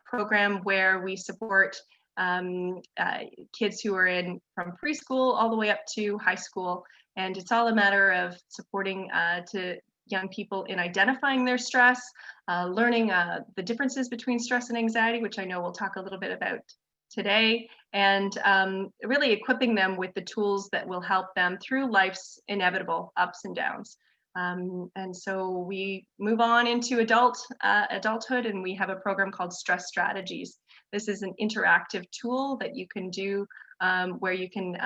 program where we support kids who are in from preschool all the way up to high school. And it's all a matter of supporting to young people in identifying their stress, learning the differences between stress and anxiety, which I know we'll talk a little bit about today, and really equipping them with the tools that will help them through life's inevitable ups and downs. And so we move on into adulthood, and we have a program called Stress Strategies. This is an interactive tool that you can do where you can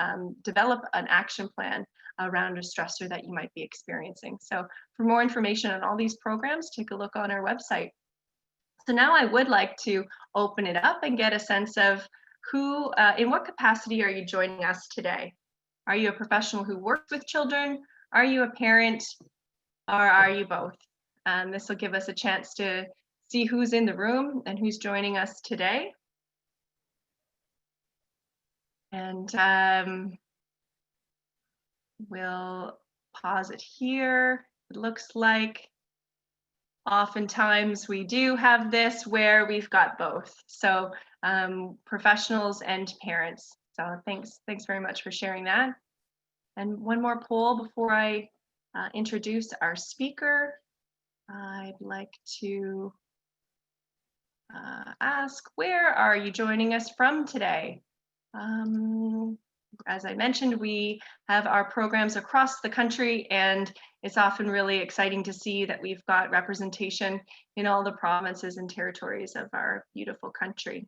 develop an action plan around a stressor that you might be experiencing. So for more information on all these programs, take a look on our website. So now I would like to open it up and get a sense of who, in what capacity are you joining us today? Are you a professional who works with children? Are you a parent? Or are you both? This will give us a chance to see who's in the room and who's joining us today. And we'll pause it here. It looks like oftentimes we do have this where we've got both. So professionals and parents. So thanks very much for sharing that. And one more poll before I introduce our speaker. I'd like to ask, where are you joining us from today? As I mentioned, we have our programs across the country, and it's often really exciting to see that we've got representation in all the provinces and territories of our beautiful country.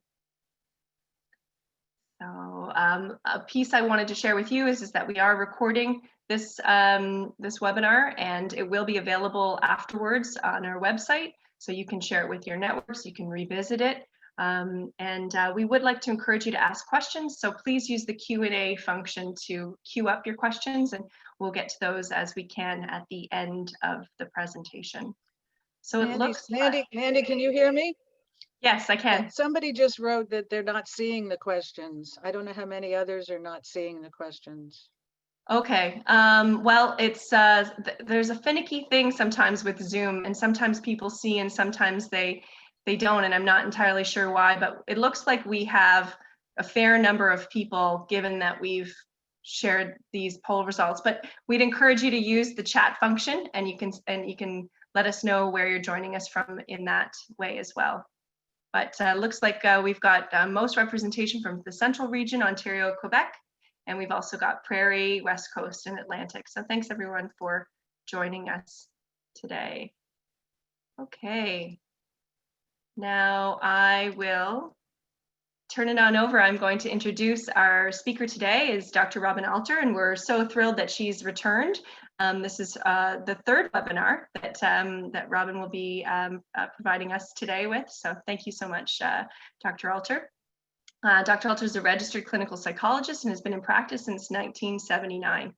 So a piece I wanted to share with you is that we are recording this webinar, and it will be available afterwards on our website. So you can share it with your networks, you can revisit it. We would like to encourage you to ask questions. So please use the Q&A function to queue up your questions, and we'll get to those as we can at the end of the presentation. So it looks Mandy, can you hear me? Yes, I can. Somebody just wrote that they're not seeing the questions. I don't know how many others are not seeing the questions. Okay, well, it's there's a finicky thing sometimes with Zoom, and sometimes people see and sometimes they don't, and I'm not entirely sure why, but it looks like we have a fair number of people given that we've shared these poll results. But we'd encourage you to use the chat function, and you can let us know where you're joining us from in that way as well. But looks like we've got most representation from the Central Region, Ontario, Quebec, and we've also got Prairie, West Coast, and Atlantic. So thanks everyone for joining us today. Okay, now I will turn it on over. I'm going to introduce our speaker today is Dr. Robin Alter, and we're so thrilled that she's returned. This is the third webinar that Robin will be providing us today with. So thank you so much, Dr. Alter. Dr. Alter is a registered clinical psychologist and has been in practice since 1979.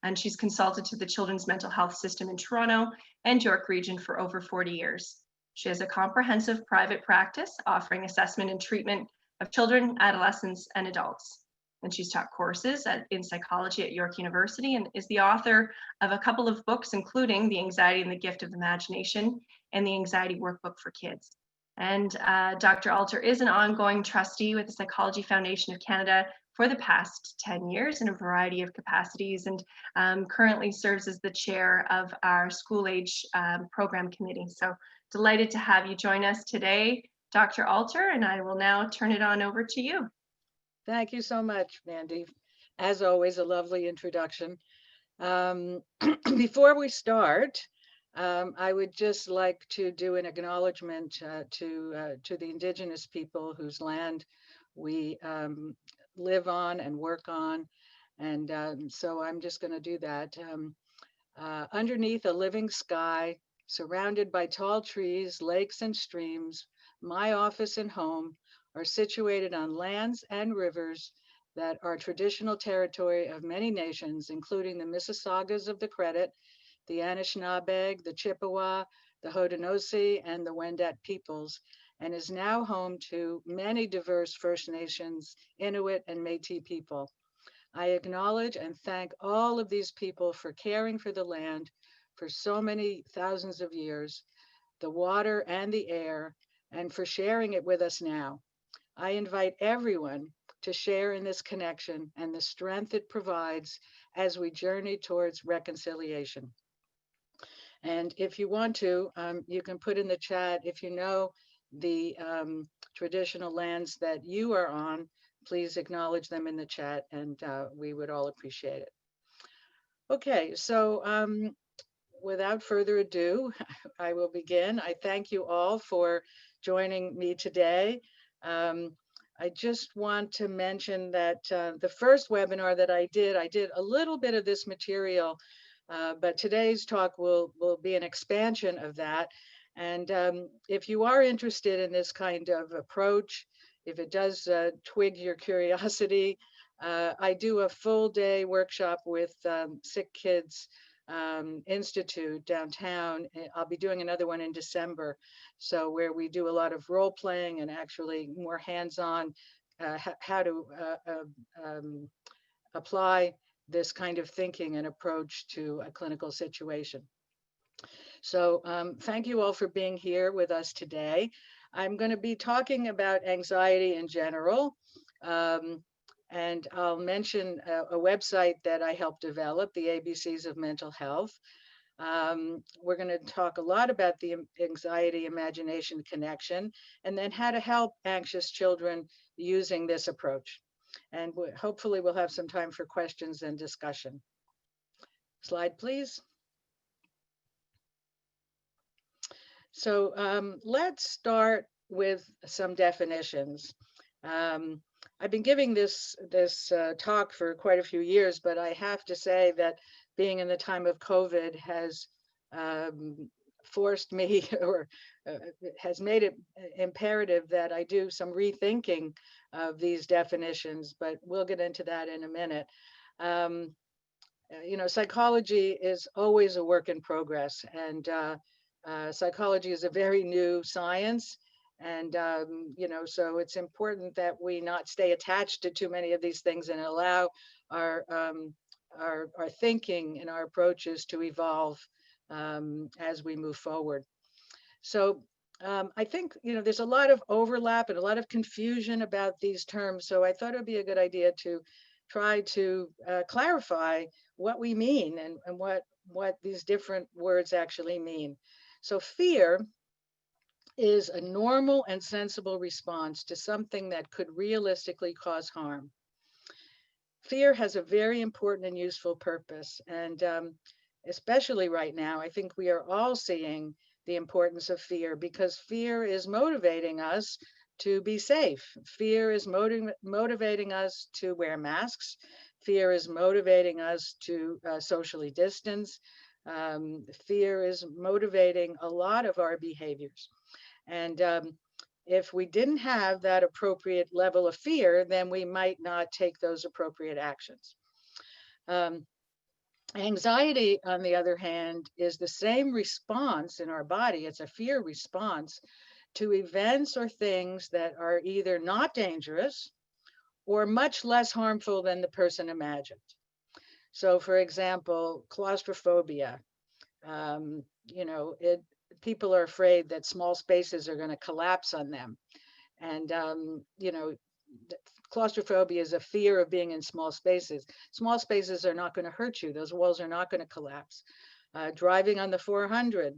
And she's consulted to the children's mental health system in Toronto and York region for over 40 years. She has a comprehensive private practice offering assessment and treatment of children, adolescents, and adults. And she's taught courses in psychology at York University and is the author of a couple of books, including The Anxiety and the Gift of Imagination and The Anxiety Workbook for Kids. And Dr. Alter is an ongoing trustee with the Psychology Foundation of Canada for the past 10 years in a variety of capacities, and currently serves as the chair of our school age program committee. So delighted to have you join us today, Dr. Alter, and I will now turn it on over to you. Thank you so much, Mandy. As always, a lovely introduction. Before we start, I would just like to do an acknowledgement to the Indigenous people whose land we live on and work on. And so I'm just going to do that. Underneath a living sky, surrounded by tall trees, lakes, and streams, my office and home are situated on lands and rivers that are traditional territory of many nations, including the Mississaugas of the Credit, the Anishinaabe, the Chippewa, the Haudenosaunee, and the Wendat peoples, and is now home to many diverse First Nations, Inuit, and Métis people. I acknowledge and thank all of these people for caring for the land for so many thousands of years, the water and the air, and for sharing it with us now. I invite everyone to share in this connection and the strength it provides as we journey towards reconciliation. And if you want to, you can put in the chat if you know the traditional lands that you are on, please acknowledge them in the chat, and we would all appreciate it. Okay, so without further ado, I will begin. I thank you all for joining me today. I just want to mention that the first webinar that I did a little bit of this material, but today's talk will be an expansion of that. And if you are interested in this kind of approach, if it does twig your curiosity, I do a full day workshop with Sick Kids Institute downtown. I'll be doing another one in December. So where we do a lot of role playing and actually more hands-on how to apply this kind of thinking and approach to a clinical situation. So thank you all for being here with us today. I'm going to be talking about anxiety in general. And I'll mention a website that I helped develop, the ABCs of Mental Health. We're going to talk a lot about the anxiety imagination connection, and then how to help anxious children using this approach. And hopefully we'll have some time for questions and discussion. Slide, please. So let's start with some definitions. I've been giving this talk for quite a few years, but I have to say that being in the time of COVID has forced me or has made it imperative that I do some rethinking of these definitions, but we'll get into that in a minute. You know, psychology is always a work in progress, and psychology is a very new science. And, you know, so it's important that we not stay attached to too many of these things and allow our thinking and our approaches to evolve as we move forward. So I think, you know, there's a lot of overlap and a lot of confusion about these terms. So I thought it would be a good idea to try to clarify what we mean and what these different words actually mean. So fear is a normal and sensible response to something that could realistically cause harm. Fear has a very important and useful purpose. And especially right now, I think we are all seeing the importance of fear, because fear is motivating us to be safe. Fear is motivating us to wear masks. Fear is motivating us to socially distance. Fear is motivating a lot of our behaviors. And if we didn't have that appropriate level of fear, then we might not take those appropriate actions. Anxiety, on the other hand, is the same response in our body. It's a fear response to events or things that are either not dangerous or much less harmful than the person imagined. So, for example, claustrophobia. You know, people are afraid that small spaces are going to collapse on them. And, you know, claustrophobia is a fear of being in small spaces. Small spaces are not going to hurt you. Those walls are not going to collapse. Driving on the 400,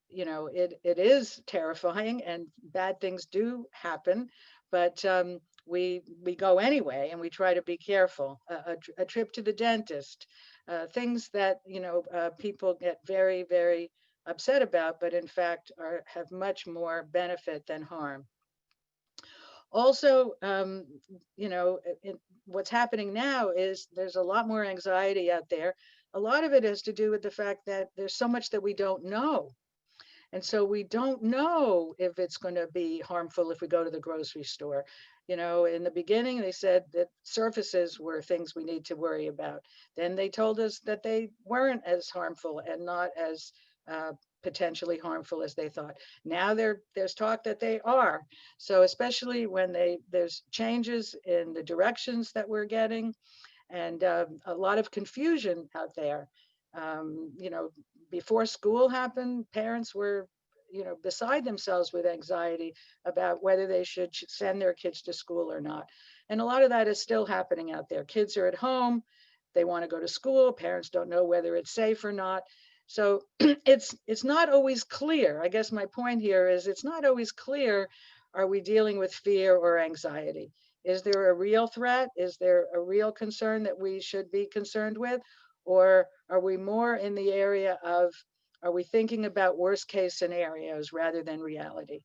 you know, it is terrifying and bad things do happen, but we go anyway, and we try to be careful. A trip to the dentist, things that, you know, people get very, very upset about, but in fact have much more benefit than harm. Also, you know, what's happening now is there's a lot more anxiety out there. A lot of it has to do with the fact that there's so much that we don't know. And so we don't know if it's going to be harmful if we go to the grocery store. You know, in the beginning, they said that surfaces were things we need to worry about. Then they told us that they weren't as harmful and not as potentially harmful as they thought. Now there's talk that they are. So especially when there's changes in the directions that we're getting, and a lot of confusion out there. You know, before school happened, parents were beside themselves with anxiety about whether they should send their kids to school or not. And a lot of that is still happening out there. Kids are at home, they want to go to school, parents don't know whether it's safe or not. So it's not always clear. I guess my point here is it's not always clear, are we dealing with fear or anxiety? Is there a real threat? Is there a real concern that we should be concerned with? Or are we more in the area of, are we thinking about worst case scenarios rather than reality?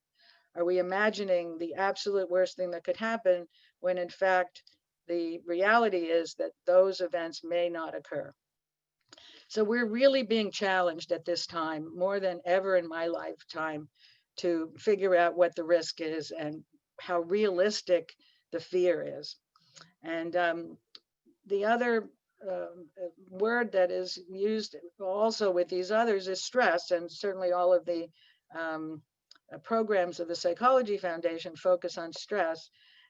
Are we imagining the absolute worst thing that could happen when in fact the reality is that those events may not occur? So we're really being challenged at this time, more than ever in my lifetime, to figure out what the risk is and how realistic the fear is. And the other word that is used also with these others is stress, and certainly all of the programs of the Psychology Foundation focus on stress.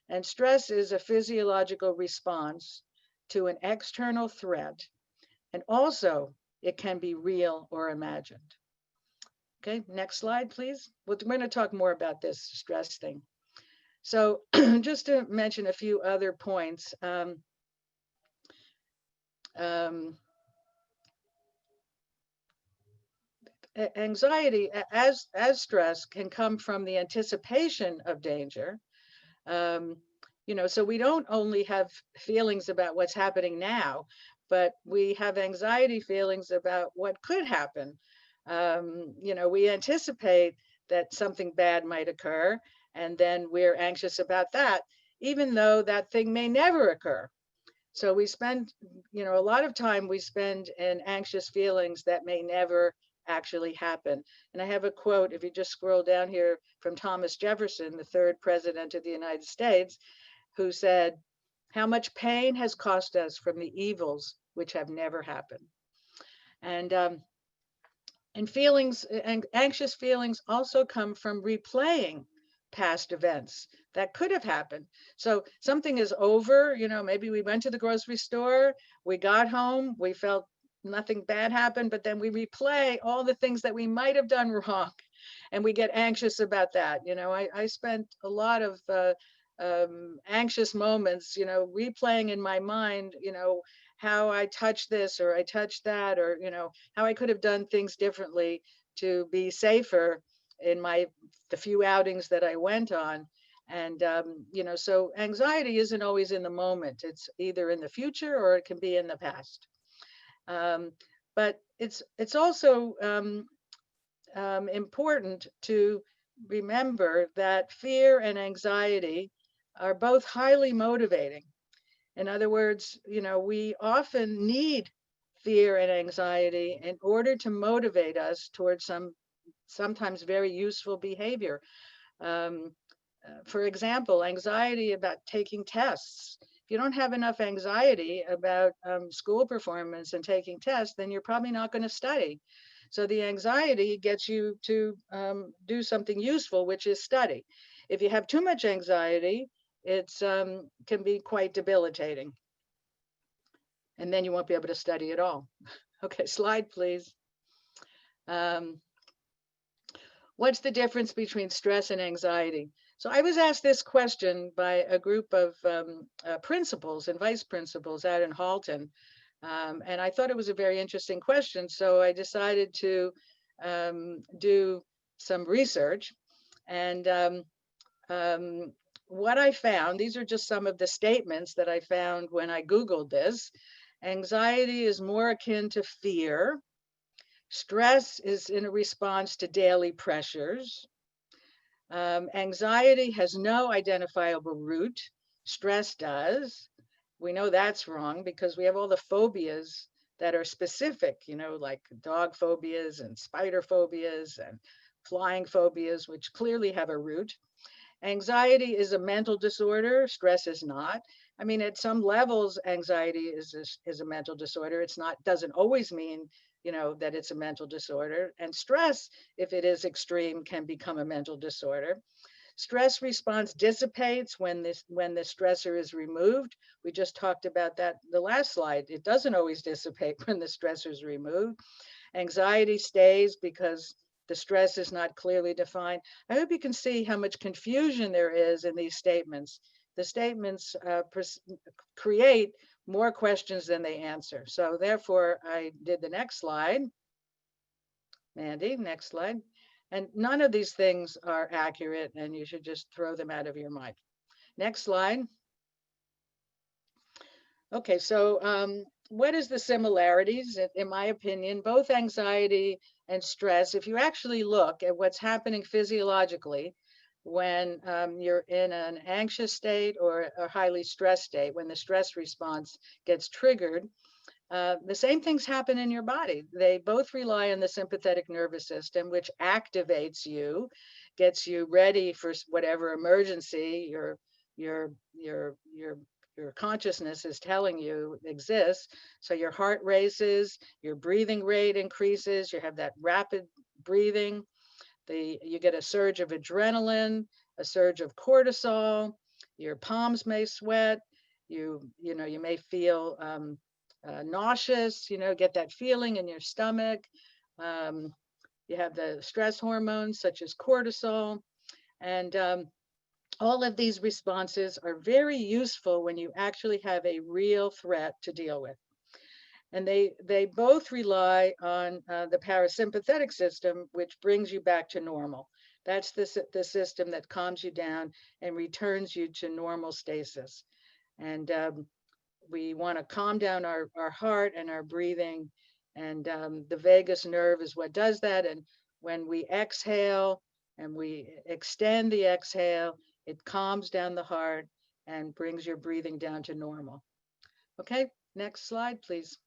And stress is a physiological response to an external threat, and also it can be real or imagined. Okay, next slide, please. We're going to talk more about this stress thing. So just to mention a few other points. Anxiety, as stress, can come from the anticipation of danger. So we don't only have feelings about what's happening now, but we have anxiety feelings about what could happen. We anticipate that something bad might occur, and then we're anxious about that, even though that thing may never occur. So we spend, a lot of time we spend in anxious feelings that may never actually happen. And I have a quote, if you just scroll down here, from Thomas Jefferson, the third president of the United States, who said, "How much pain has cost us from the evils which have never happened." And feelings, and anxious feelings also come from replaying past events that could have happened. So something is over, maybe we went to the grocery store, we got home, we felt nothing bad happened, but then we replay all the things that we might have done wrong, and we get anxious about that. I spent a lot of anxious moments, replaying in my mind, how I touched this or I touched that, or, how I could have done things differently to be safer in the few outings that I went on. And, so anxiety isn't always in the moment. It's either in the future or it can be in the past. But it's also important to remember that fear and anxiety are both highly motivating. In other words, we often need fear and anxiety in order to motivate us towards sometimes very useful behavior. For example, anxiety about taking tests. If you don't have enough anxiety about school performance and taking tests, then you're probably not going to study. So the anxiety gets you to do something useful, which is study. If you have too much anxiety, it can be quite debilitating. And then you won't be able to study at all. Okay, slide, please. What's the difference between stress and anxiety? So I was asked this question by a group of principals and vice principals out in Halton. And I thought it was a very interesting question. So I decided to do some research. And what I found, these are just some of the statements that I found when I Googled this. Anxiety is more akin to fear. Stress is in a response to daily pressures. Anxiety has no identifiable root. Stress does. We know that's wrong because we have all the phobias that are specific, like dog phobias and spider phobias and flying phobias, which clearly have a root. Anxiety is a mental disorder. Stress is not. I mean, at some levels, anxiety is a mental disorder. Doesn't always mean, that it's a mental disorder. And stress, if it is extreme, can become a mental disorder. Stress response dissipates when the stressor is removed. We just talked about that the last slide. It doesn't always dissipate when the stressor is removed. Anxiety stays because The stress is not clearly defined. I hope you can see how much confusion there is in these statements. The statements create more questions than they answer. So therefore, I did the next slide. Mandy, next slide. And none of these things are accurate, and you should just throw them out of your mind. Next slide. Okay, so what is the similarities? In my opinion, both anxiety and stress, if you actually look at what's happening physiologically when you're in an anxious state or a highly stressed state, when the stress response gets triggered, the same things happen in your body. They both rely on the sympathetic nervous system, which activates you, gets you ready for whatever emergency your consciousness is telling you exists. So your heart races, your breathing rate increases, you have that rapid breathing, you get a surge of adrenaline, a surge of cortisol, your palms may sweat, you may feel nauseous, get that feeling in your stomach. You have the stress hormones such as cortisol. And all of these responses are very useful when you actually have a real threat to deal with. And they both rely on the parasympathetic system, which brings you back to normal. That's the system that calms you down and returns you to normal stasis. And we want to calm down our heart and our breathing. And the vagus nerve is what does that. And when we exhale and we extend the exhale, it calms down the heart and brings your breathing down to normal. Okay, next slide, please.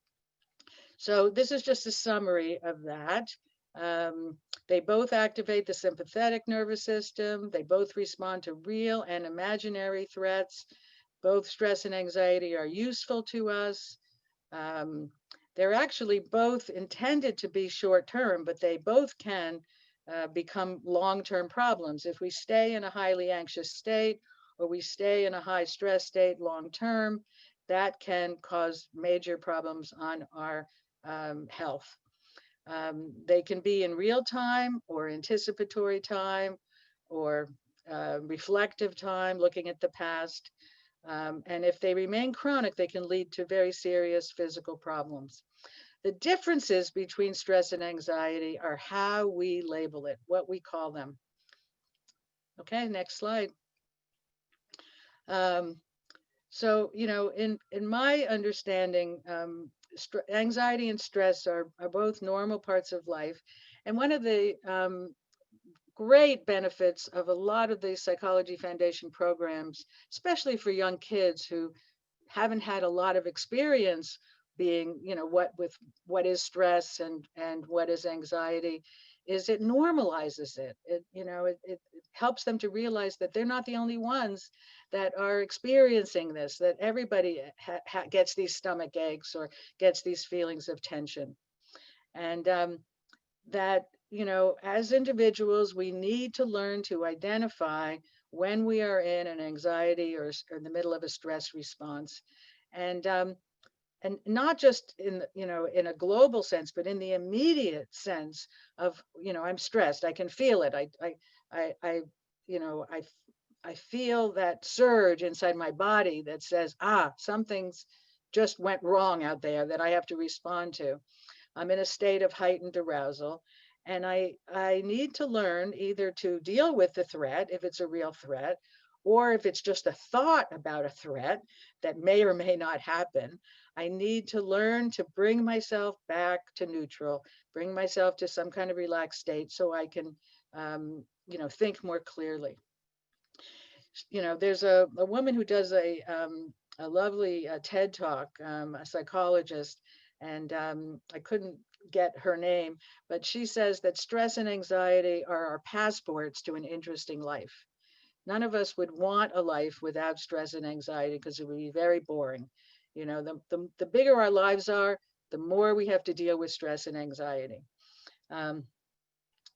So this is just a summary of that. They both activate the sympathetic nervous system. They both respond to real and imaginary threats. Both stress and anxiety are useful to us. They're actually both intended to be short-term, but they both can become long-term problems. If we stay in a highly anxious state or we stay in a high stress state long-term, that can cause major problems on our health. They can be in real time or anticipatory time or reflective time, looking at the past. And if they remain chronic, they can lead to very serious physical problems. The differences between stress and anxiety are how we label it, what we call them. Okay, next slide. So, in my understanding, anxiety and stress are both normal parts of life. And one of the great benefits of a lot of the Psychology Foundation programs, especially for young kids who haven't had a lot of experience being, what is stress and what is anxiety, is it normalizes it. It helps them to realize that they're not the only ones that are experiencing this, that everybody gets these stomach aches or gets these feelings of tension. And that, as individuals, we need to learn to identify when we are in an anxiety or in the middle of a stress response. And not just in a global sense, but in the immediate sense of, I'm stressed, I can feel it. I feel that surge inside my body that says, something's just went wrong out there that I have to respond to. I'm in a state of heightened arousal, and I need to learn either to deal with the threat, if it's a real threat, or if it's just a thought about a threat that may or may not happen. I need to learn to bring myself back to neutral, bring myself to some kind of relaxed state so I can, think more clearly. There's a woman who does a lovely TED talk, a psychologist, and I couldn't get her name, but she says that stress and anxiety are our passports to an interesting life. None of us would want a life without stress and anxiety because it would be very boring. The bigger our lives are, the more we have to deal with stress and anxiety.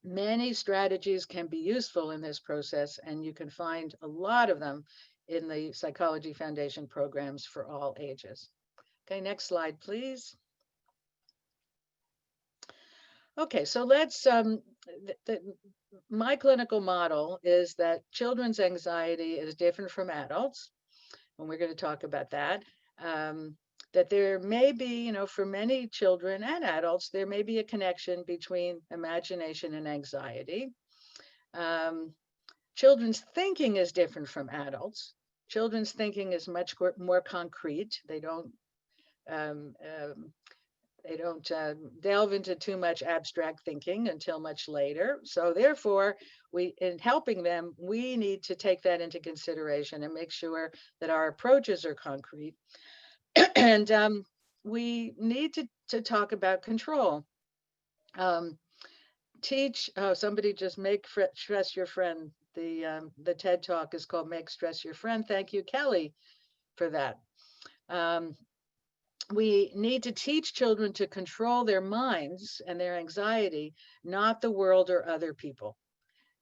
Many strategies can be useful in this process, and you can find a lot of them in the Psychology Foundation programs for all ages. Okay, next slide, please. Okay, so let's my clinical model is that children's anxiety is different from adults, and we're going to talk about that. Um, that there may be, for many children and adults, there may be a connection between imagination and anxiety. Um, Children's thinking is different from adults. Children's thinking is much more concrete. Um, um, they don't delve into too much abstract thinking until much later. So therefore, in helping them, we need to take that into consideration and make sure that our approaches are concrete. And we need to talk about control. Um, somebody just make stress your friend. The TED talk is called Make Stress Your Friend. Thank you, Kelly, for that. Um, we need to teach children to control their minds and their anxiety, not the world or other people.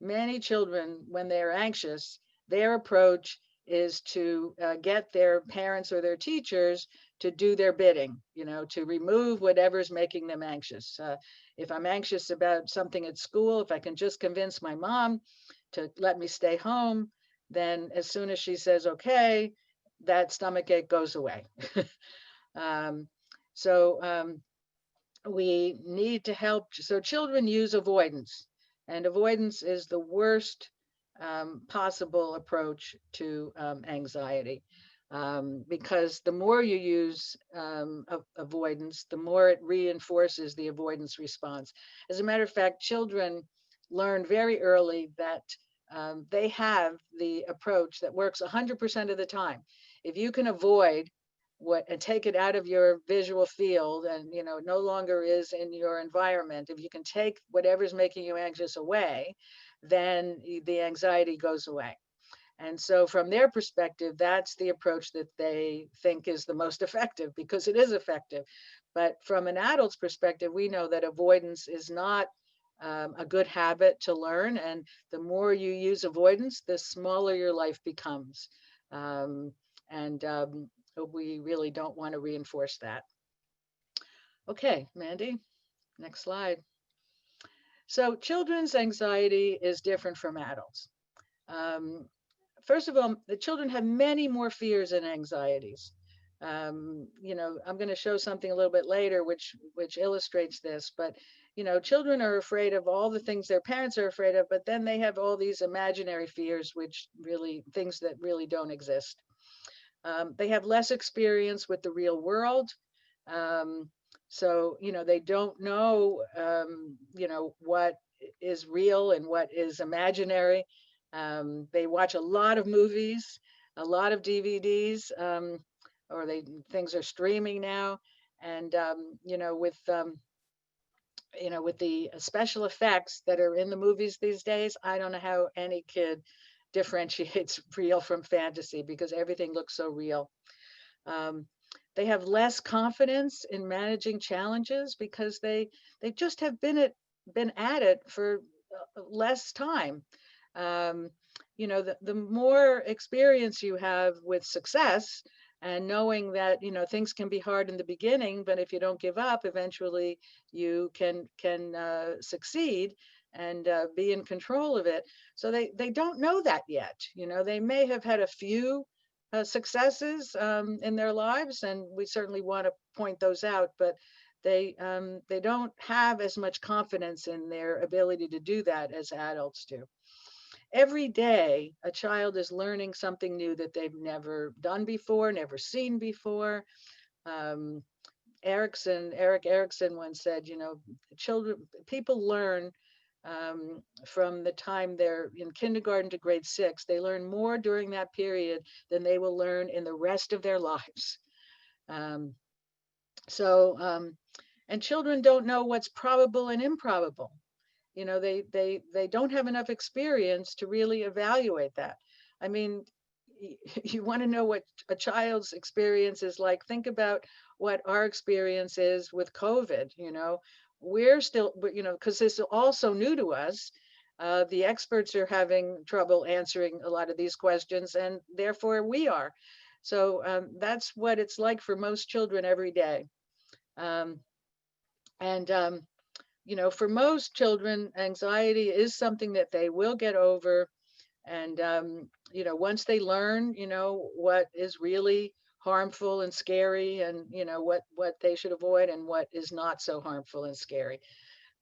Many children, when they're anxious, their approach is to get their parents or their teachers to do their bidding, to remove whatever's making them anxious. If I'm anxious about something at school, if I can just convince my mom to let me stay home, then as soon as she says, okay, that stomach ache goes away. um, so we need to help. So children use avoidance, and avoidance is the worst possible approach to anxiety. Because the more you use avoidance, the more it reinforces the avoidance response. As a matter of fact, children learn very early that they have the approach that works 100% of the time. If you can avoid and take it out of your visual field, and no longer is in your environment, if you can take whatever's making you anxious away, then the anxiety goes away. And so from their perspective, that's the approach that they think is the most effective, because it is effective. But from an adult's perspective, we know that avoidance is not a good habit to learn. And the more you use avoidance, the smaller your life becomes. And we really don't want to reinforce that. Okay, Mandy, next slide. So children's anxiety is different from adults. Um, First of all, the children have many more fears and anxieties. I'm going to show something a little bit later which illustrates this, but children are afraid of all the things their parents are afraid of, but then they have all these imaginary fears, which really things that really don't exist. They have less experience with the real world. Um, so, they don't know, what is real and what is imaginary. They watch a lot of movies, a lot of DVDs, or things are streaming now. And, with the special effects that are in the movies these days, I don't know how any kid differentiates real from fantasy, because everything looks so real. Um, they have less confidence in managing challenges because they just have been at it for less time. Um, the more experience you have with success, and knowing that things can be hard in the beginning, but if you don't give up, eventually you can succeed and be in control of it. So they don't know that yet. They may have had a few successes in their lives, and we certainly want to point those out, but they don't have as much confidence in their ability to do that as adults do. Every day, a child is learning something new that they've never done before, never seen before. Um, Erik Erikson once said, people learn from the time they're in kindergarten to grade 6. They learn more during that period than they will learn in the rest of their lives. Um, so, and children don't know what's probable and improbable. They don't have enough experience to really evaluate that. I mean, you want to know what a child's experience is like, think about what our experience is with COVID. We're still, because this is all so new to us. The experts are having trouble answering a lot of these questions, and therefore we are. So that's what it's like for most children every day. Um, and for most children, anxiety is something that they will get over. And, once they learn, what is really harmful and scary, and, what they should avoid and what is not so harmful and scary.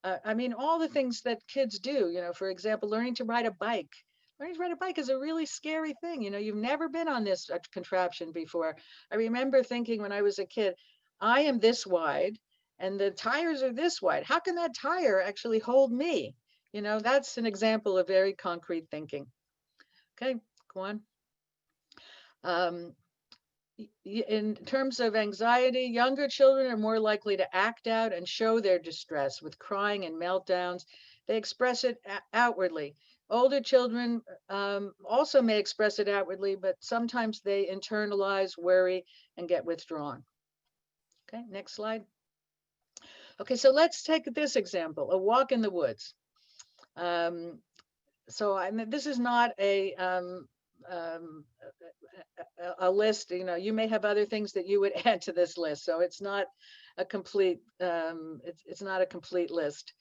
I mean, all the things that kids do, for example, learning to ride a bike. Learning to ride a bike is a really scary thing. You've never been on this contraption before. I remember thinking when I was a kid, I am this wide and the tires are this wide. How can that tire actually hold me? That's an example of very concrete thinking. Okay, go on. Um, in terms of anxiety, younger children are more likely to act out and show their distress with crying and meltdowns. They express it outwardly. Older children also may express it outwardly, but sometimes they internalize, worry, and get withdrawn. Okay, next slide. Okay, so let's take this example, a walk in the woods. So this is not a list. You may have other things that you would add to this list, so it's not a complete it's not a complete list.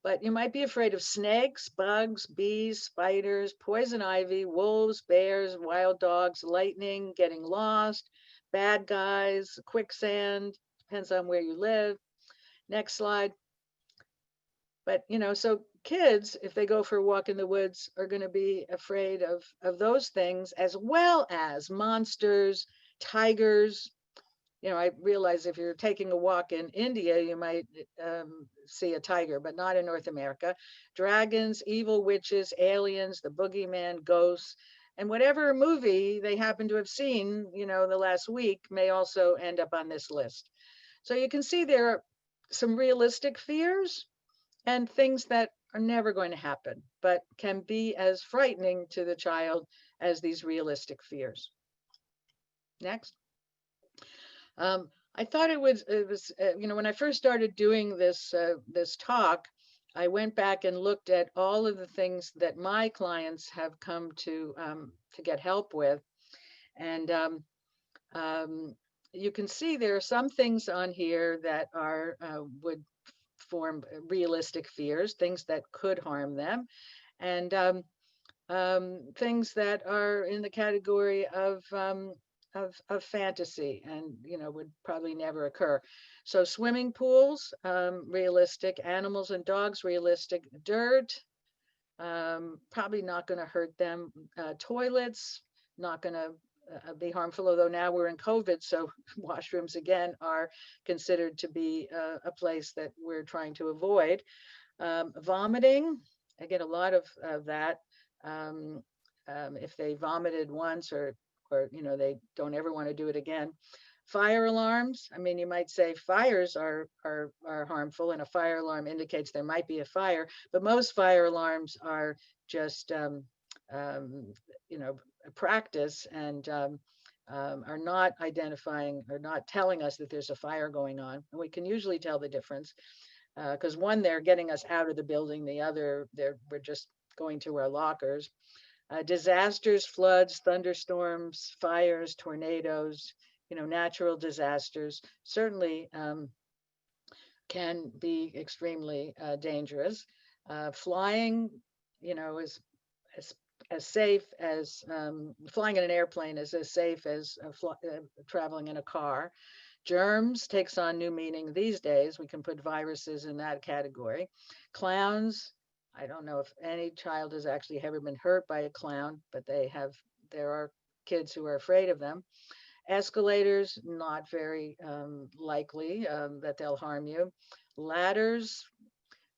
But you might be afraid of snakes, bugs, bees, spiders, poison ivy, wolves, bears, wild dogs, lightning, getting lost, bad guys, quicksand. Depends on where you live. Next slide. But so kids, if they go for a walk in the woods, are going to be afraid of those things, as well as monsters, tigers. I realize if you're taking a walk in India, you might see a tiger, but not in North America. Dragons, evil witches, aliens, the boogeyman, ghosts, and whatever movie they happen to have seen, the last week may also end up on this list. So you can see there are some realistic fears and things that are never going to happen, but can be as frightening to the child as these realistic fears. Next. I thought it was when I first started doing this talk, I went back and looked at all of the things that my clients have come to get help with, and you can see there are some things on here that are would form realistic fears, things that could harm them, and things that are in the category of fantasy and would probably never occur. So swimming pools, realistic. Animals and dogs, realistic. Dirt, probably not going to hurt them. Toilets, not going to be harmful, although now we're in COVID, so washrooms again are considered to be a place that we're trying to avoid. Vomiting, I get a lot of that. If they vomited once or they don't ever want to do it again. Fire alarms, I mean, you might say fires are harmful, and a fire alarm indicates there might be a fire, but most fire alarms are just practice and are not identifying or not telling us that there's a fire going on. And we can usually tell the difference because one, they're getting us out of the building, the other, we're just going to our lockers. Disasters, floods, thunderstorms, fires, tornadoes, natural disasters certainly can be extremely dangerous. Flying, is as safe as flying in an airplane is as safe as traveling in a car. Germs takes on new meaning these days. We can put viruses in that category. Clowns, I don't know if any child has actually ever been hurt by a clown, but there are kids who are afraid of them. Escalators, not very likely that they'll harm you. Ladders,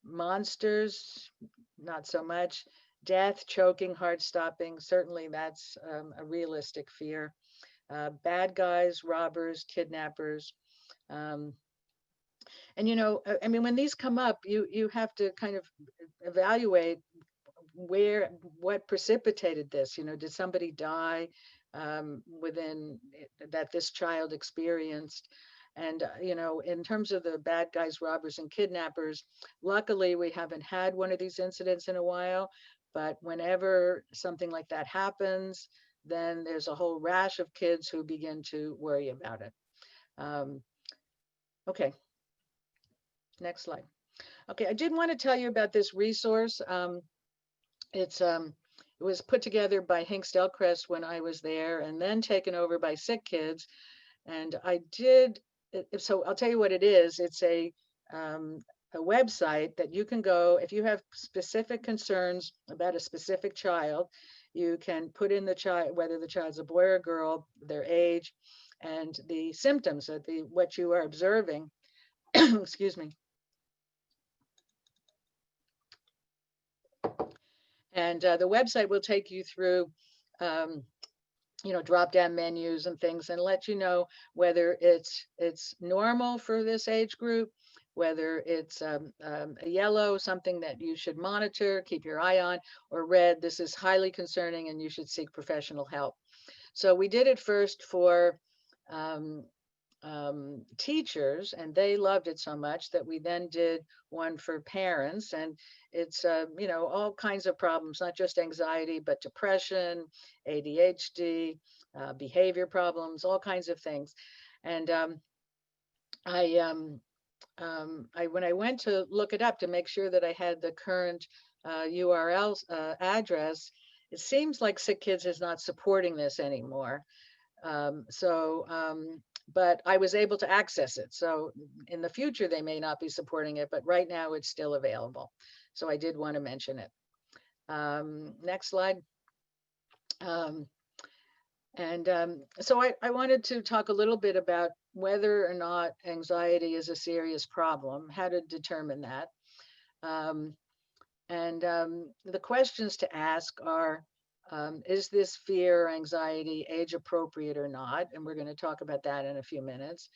monsters, not so much. Death, choking, heart stopping, certainly that's a realistic fear. Bad guys, robbers, kidnappers. And I mean, when these come up, you have to kind of evaluate what precipitated this. Did somebody die within that this child experienced? And in terms of the bad guys, robbers, and kidnappers, luckily we haven't had one of these incidents in a while. But whenever something like that happens, then there's a whole rash of kids who begin to worry about it. Okay, next slide. Okay, I did want to tell you about this resource. It was put together by Hinks Delcrest when I was there, and then taken over by Sick Kids. And I did, so I'll tell you what it is. It's a website that you can go, if you have specific concerns about a specific child, you can put in the child, whether the child's a boy or a girl, their age, and the symptoms of what you are observing. Excuse me. And the website will take you through um, drop down menus and things, and let you know whether it's normal for this age group, whether it's a yellow, something that you should monitor, keep your eye on, or red, this is highly concerning and you should seek professional help. So we did it first for um, teachers, and they loved it so much that we then did one for parents. And it's all kinds of problems, not just anxiety, but depression, ADHD, behavior problems, all kinds of things. And I, when I went to look it up to make sure that I had the current URL address, it seems like Sick Kids is not supporting this anymore. But I was able to access it. So in the future, they may not be supporting it, but right now it's still available. So I did want to mention it. Next slide. So I wanted to talk a little bit about whether or not anxiety is a serious problem, how to determine that. The questions to ask are, is this fear or anxiety age appropriate or not? And we're going to talk about that in a few minutes.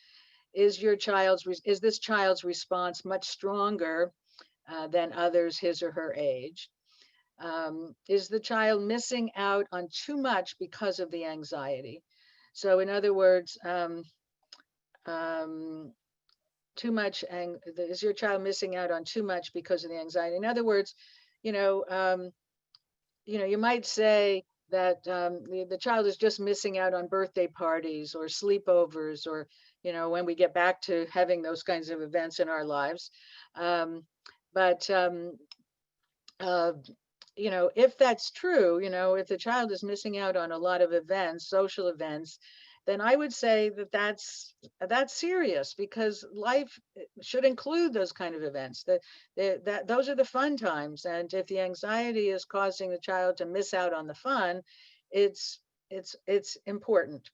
Is this child's response much stronger than others his or her age? Is the child missing out on too much because of the anxiety? So in other words, too much, is your child missing out on too much because of the anxiety? In other words, you know, um, you might say that the child is just missing out on birthday parties or sleepovers, or, when we get back to having those kinds of events in our lives. Um, but, if that's true, if the child is missing out on a lot of events, social events, then I would say that that's serious, because life should include those kind of events. That those are the fun times, and if the anxiety is causing the child to miss out on the fun, it's important.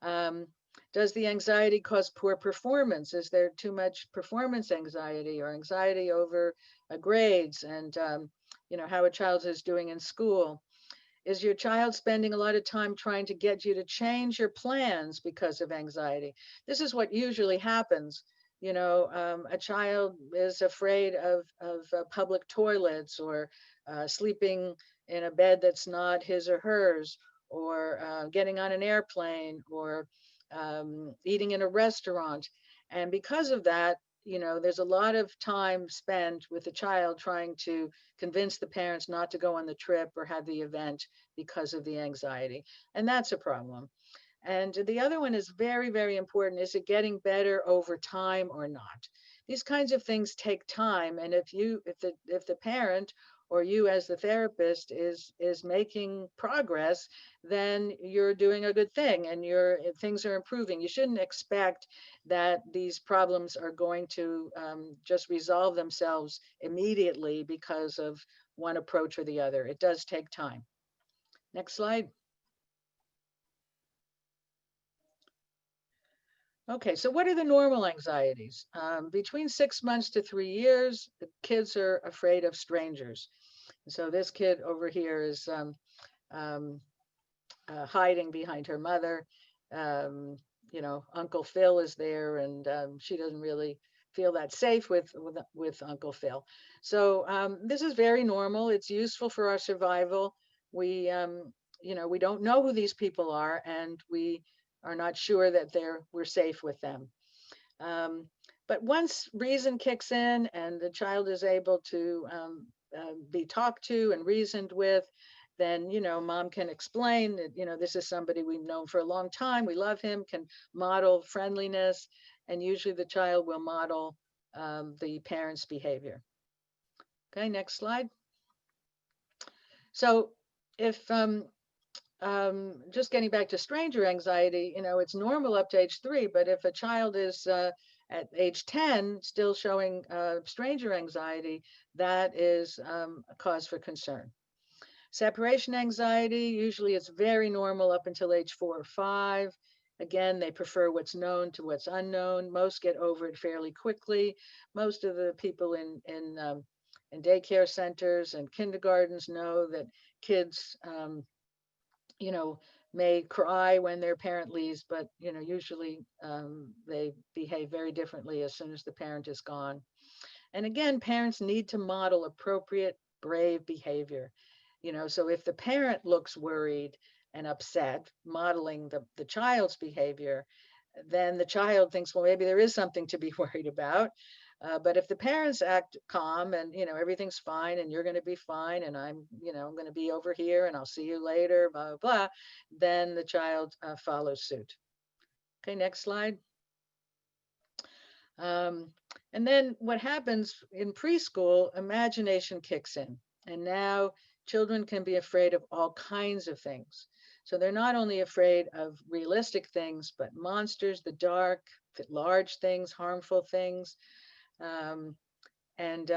Um, does the anxiety cause poor performance? Is there too much performance anxiety or anxiety over grades, and how a child is doing in school? Is your child spending a lot of time trying to get you to change your plans because of anxiety? This is what usually happens. A child is afraid of public toilets, or sleeping in a bed that's not his or hers, or getting on an airplane, or eating in a restaurant. And because of that, there's a lot of time spent with the child trying to convince the parents not to go on the trip or have the event because of the anxiety. And that's a problem. And the other one is very, very important. Is it getting better over time or not? These kinds of things take time. And if the parent or you as the therapist is making progress, then you're doing a good thing, and things are improving. You shouldn't expect that these problems are going to just resolve themselves immediately because of one approach or the other. It does take time. Next slide. Okay, so what are the normal anxieties? Between 6 months to 3 years, the kids are afraid of strangers. So this kid over here is um, hiding behind her mother. Uncle Phil is there, and she doesn't really feel that safe with Uncle Phil. So this is very normal. It's useful for our survival. We don't know who these people are, and we are not sure that we're safe with them. But once reason kicks in and the child is able to be talked to and reasoned with, then mom can explain that this is somebody we've known for a long time, we love him, can model friendliness, and usually the child will model the parent's behavior. Okay, next slide. So if just getting back to stranger anxiety, it's normal up to age 3, but if a child is at age 10 still showing stranger anxiety, that is a cause for concern. Separation anxiety, usually it's very normal up until age 4 or 5. Again, they prefer what's known to what's unknown. Most get over it fairly quickly. Most of the people in daycare centers and kindergartens know that kids, you know, may cry when their parent leaves, but usually they behave very differently as soon as the parent is gone. And again, parents need to model appropriate, brave behavior. So if the parent looks worried and upset, modeling the child's behavior, then the child thinks, well, maybe there is something to be worried about. But if the parents act calm and everything's fine and you're going to be fine and I'm going to be over here and I'll see you later, blah blah blah, then the child follows suit. Okay, next slide. And then what happens in preschool, imagination kicks in, and now children can be afraid of all kinds of things. So they're not only afraid of realistic things, but monsters, the dark, large things, harmful things. And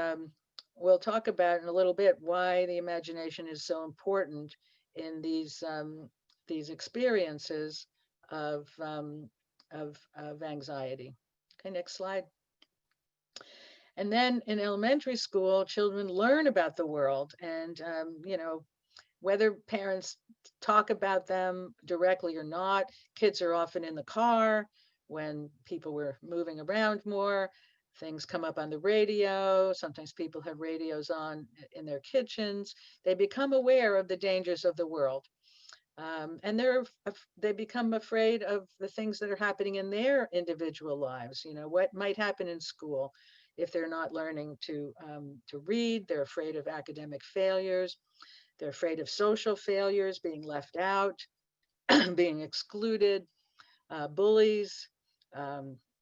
we'll talk about in a little bit why the imagination is so important in these experiences of anxiety. Okay, next slide. And then in elementary school, children learn about the world, and whether parents talk about them directly or not, kids are often in the car when people were moving around more. Things come up on the radio. Sometimes people have radios on in their kitchens. They become aware of the dangers of the world. And they become afraid of the things that are happening in their individual lives. What might happen in school if they're not learning to read. They're afraid of academic failures. They're afraid of social failures, being left out, being excluded, bullies,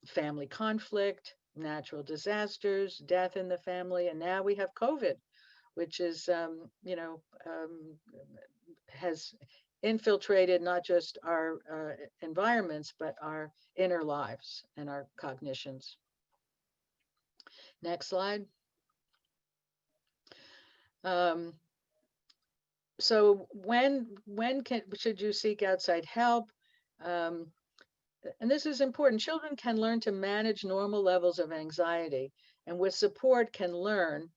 family conflict, natural disasters, death in the family, and now we have COVID, which is has infiltrated not just our environments, but our inner lives and our cognitions. Next slide. So when should you seek outside help? And this is important. Children can learn to manage normal levels of anxiety, and with support can learn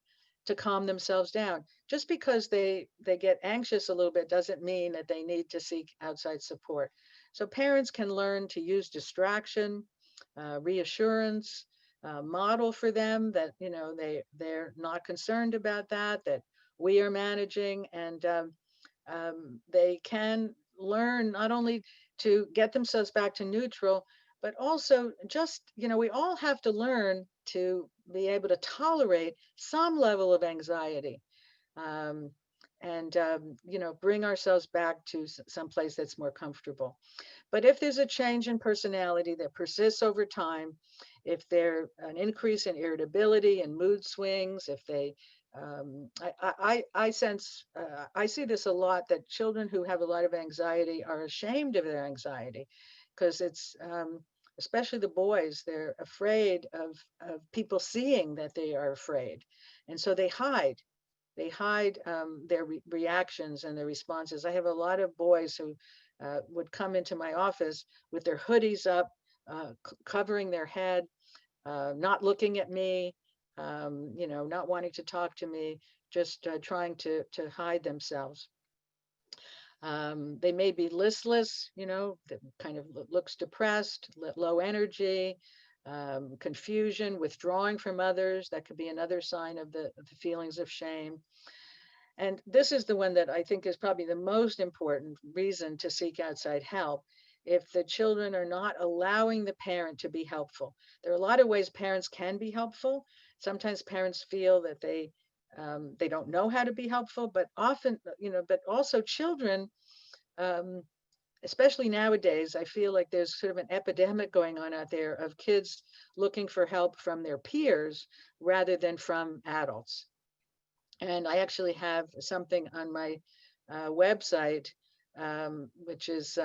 to calm themselves down. Just because they get anxious a little bit doesn't mean that they need to seek outside support. So parents can learn to use distraction, reassurance, model for them that they're not concerned about that we are managing, and they can learn not only to get themselves back to neutral, but also just, we all have to learn to be able to tolerate some level of anxiety, and bring ourselves back to some place that's more comfortable. But if there's a change in personality that persists over time, if there's an increase in irritability and mood swings, if they I sense, I see this a lot, that children who have a lot of anxiety are ashamed of their anxiety, because it's, especially the boys, they're afraid of people seeing that they are afraid. And so they hide. They hide their reactions and their responses. I have a lot of boys who would come into my office with their hoodies up, covering their head, not looking at me, not wanting to talk to me, just trying to hide themselves. They may be listless, that kind of looks depressed, low energy, confusion, withdrawing from others. That could be another sign of the feelings of shame. And this is the one that I think is probably the most important reason to seek outside help. If the children are not allowing the parent to be helpful. There are a lot of ways parents can be helpful. Sometimes parents feel that they don't know how to be helpful, but often, but also children especially nowadays, I feel like there's sort of an epidemic going on out there of kids looking for help from their peers rather than from adults. And I actually have something on my website, which is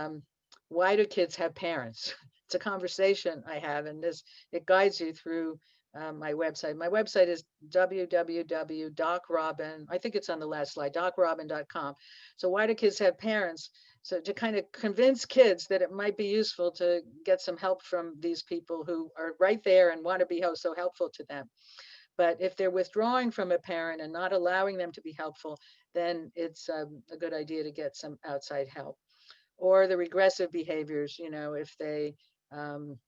why do kids have parents? It's a conversation I have, and this it guides you through my website. My website is www.docrobin. I think it's on the last slide, docrobin.com. So why do kids have parents? So to kind of convince kids that it might be useful to get some help from these people who are right there and want to be so helpful to them. But if they're withdrawing from a parent and not allowing them to be helpful, then it's a good idea to get some outside help. Or the regressive behaviors, if they um,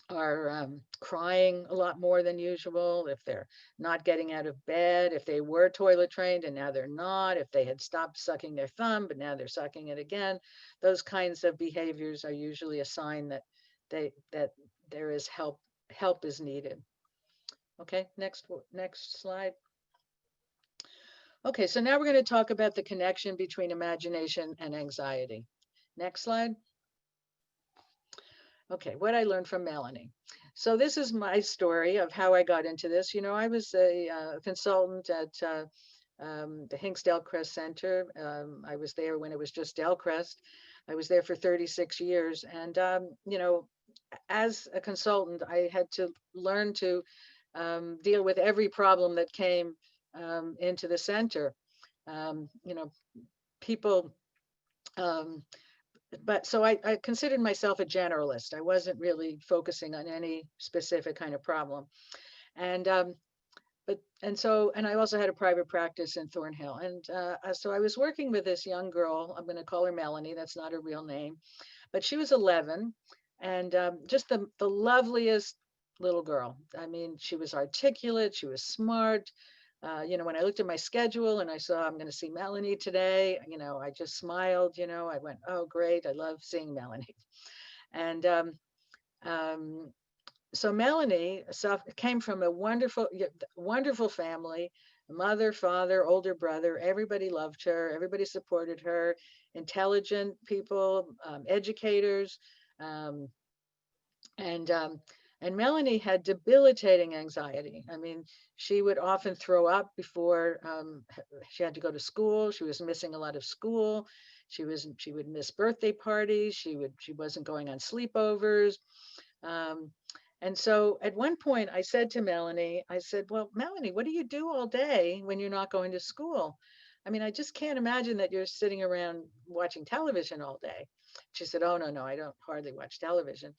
are crying a lot more than usual, if they're not getting out of bed, if they were toilet trained and now they're not, if they had stopped sucking their thumb, but now they're sucking it again, those kinds of behaviors are usually a sign that that there is help is needed. Okay, next slide. Okay, so now we're going to talk about the connection between imagination and anxiety. Next slide. Okay, what I learned from Melanie. So this is my story of how I got into this. I was a consultant at the Hinks Delcrest Center. I was there when it was just Delcrest. I was there for 36 years. And, as a consultant, I had to learn to deal with every problem that came into the center. People, um, but so I considered myself a generalist. I wasn't really focusing on any specific kind of problem. And and I also had a private practice in Thornhill. And so I was working with this young girl. I'm going to call her Melanie. That's not her real name, but she was 11 and just the loveliest little girl. I mean, she was articulate. She was smart. When I looked at my schedule and I saw I'm going to see Melanie today, I just smiled. I went, oh, great. I love seeing Melanie. And um, so Melanie came from a wonderful family, mother, father, older brother. Everybody loved her. Everybody supported her. Intelligent people, educators, um, and and Melanie had debilitating anxiety. I mean, she would often throw up before she had to go to school. She was missing a lot of school. She would miss birthday parties. She wasn't going on sleepovers. Um, and so at one point I said to Melanie, I said, well, Melanie, what do you do all day when you're not going to school? I mean, I just can't imagine that you're sitting around watching television all day. She said, oh, no, I don't hardly watch television.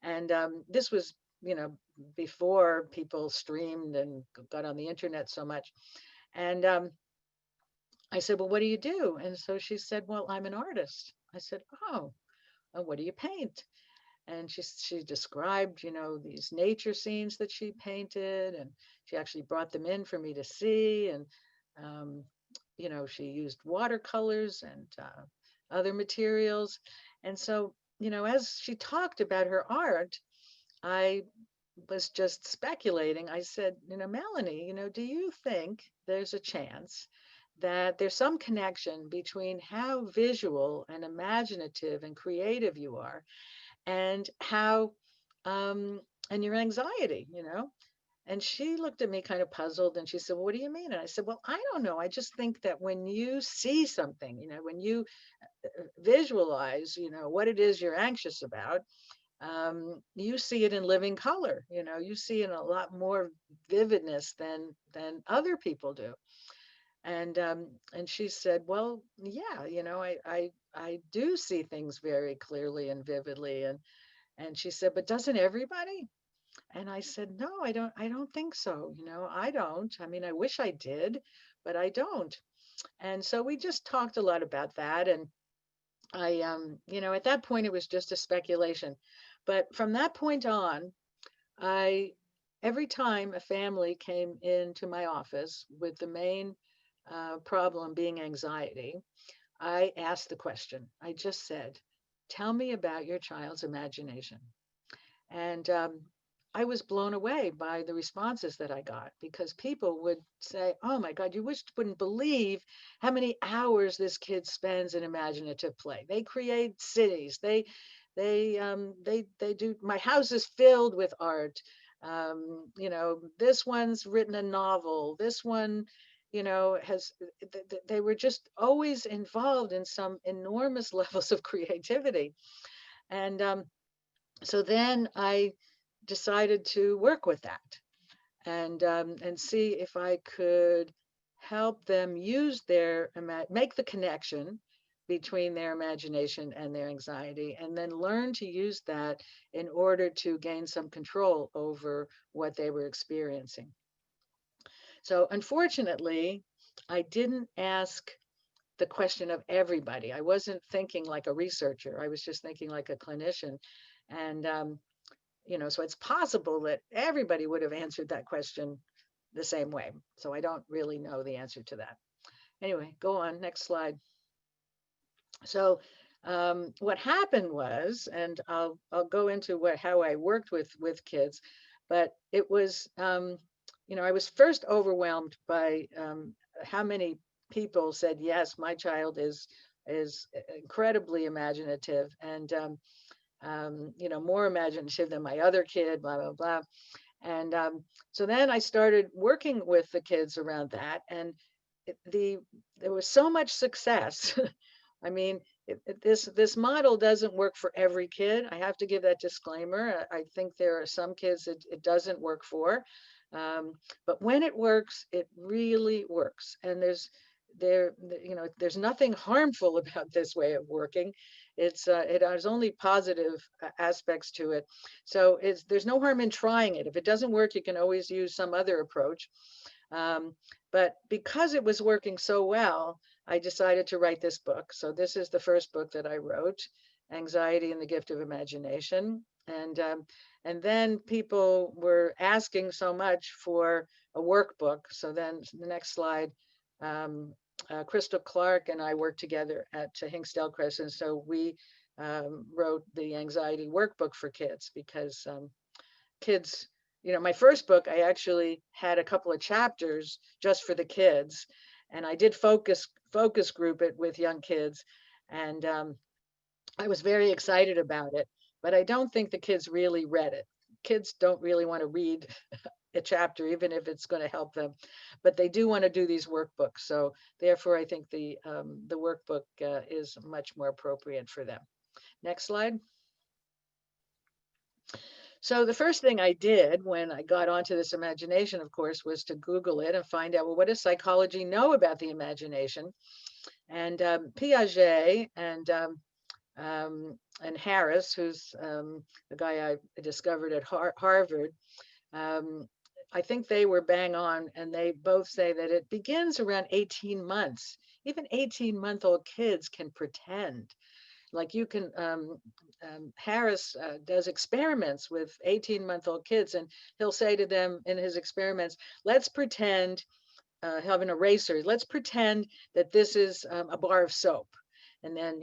And this was, before people streamed and got on the internet so much. And I said, well, what do you do? And so she said, well, I'm an artist. I said, oh, what do you paint? And she described, these nature scenes that she painted, and she actually brought them in for me to see. And um, she used watercolors and other materials. And so, as she talked about her art, I was just speculating. I said, Melanie, do you think there's a chance that there's some connection between how visual and imaginative and creative you are and how and your anxiety, And she looked at me kind of puzzled and she said, well, what do you mean? And I said, well, I don't know. I just think that when you see something, when you visualize, what it is you're anxious about, you see it in living color, you see it in a lot more vividness than other people do. And she said, well, yeah, I do see things very clearly and vividly. And she said, but doesn't everybody? And I said, no, I don't think so. I don't. I mean, I wish I did, but I don't. And so we just talked a lot about that. And at that point, it was just a speculation. But from that point on, I, every time a family came into my office with the main problem being anxiety, I asked the question. I just said, tell me about your child's imagination. And I was blown away by the responses that I got, because people would say, "Oh my God, you wouldn't believe how many hours this kid spends in imaginative play. They create cities. They do. My house is filled with art. This one's written a novel. This one, has. They were just always involved in some enormous levels of creativity, and so then I decided to work with that and see if I could help them use make the connection between their imagination and their anxiety, and then learn to use that in order to gain some control over what they were experiencing. So unfortunately, I didn't ask the question of everybody. I wasn't thinking like a researcher. I was just thinking like a clinician. And so it's possible that everybody would have answered that question the same way. So I don't really know the answer to that. Anyway, go on, next slide. So what happened was, and I'll go into how I worked with kids, but it was, I was first overwhelmed by how many people said, yes, my child is incredibly imaginative, and more imaginative than my other kid, blah, blah, blah. And so then I started working with the kids around that, and there was so much success. I mean, this model doesn't work for every kid. I have to give that disclaimer. I think there are some kids it doesn't work for, but when it works, it really works. And there's nothing harmful about this way of working. It has only positive aspects to it. So there's no harm in trying it. If it doesn't work, you can always use some other approach. But because it was working so well, I decided to write this book. So this is the first book that I wrote, Anxiety and the Gift of Imagination. And then people were asking so much for a workbook. So then the next slide, Crystal Clark and I worked together at Hinksdale and so we wrote the anxiety workbook for kids, because kids, my first book, I actually had a couple of chapters just for the kids, and I did focus group it with young kids, and I was very excited about it, but I don't think the kids really read it. Kids don't really want to read a chapter, even if it's going to help them, but they do want to do these workbooks. So therefore, I think the workbook is much more appropriate for them. Next slide. So the first thing I did when I got onto this imagination, of course, was to Google it and find out, well, what does psychology know about the imagination? And Piaget and Harris, who's the guy I discovered at Harvard, I think they were bang on, and they both say that it begins around 18 months. Even 18-month-old kids can pretend. Like you can, Harris does experiments with 18-month-old kids, and he'll say to them in his experiments, let's pretend, have an eraser, let's pretend that this is a bar of soap. And then,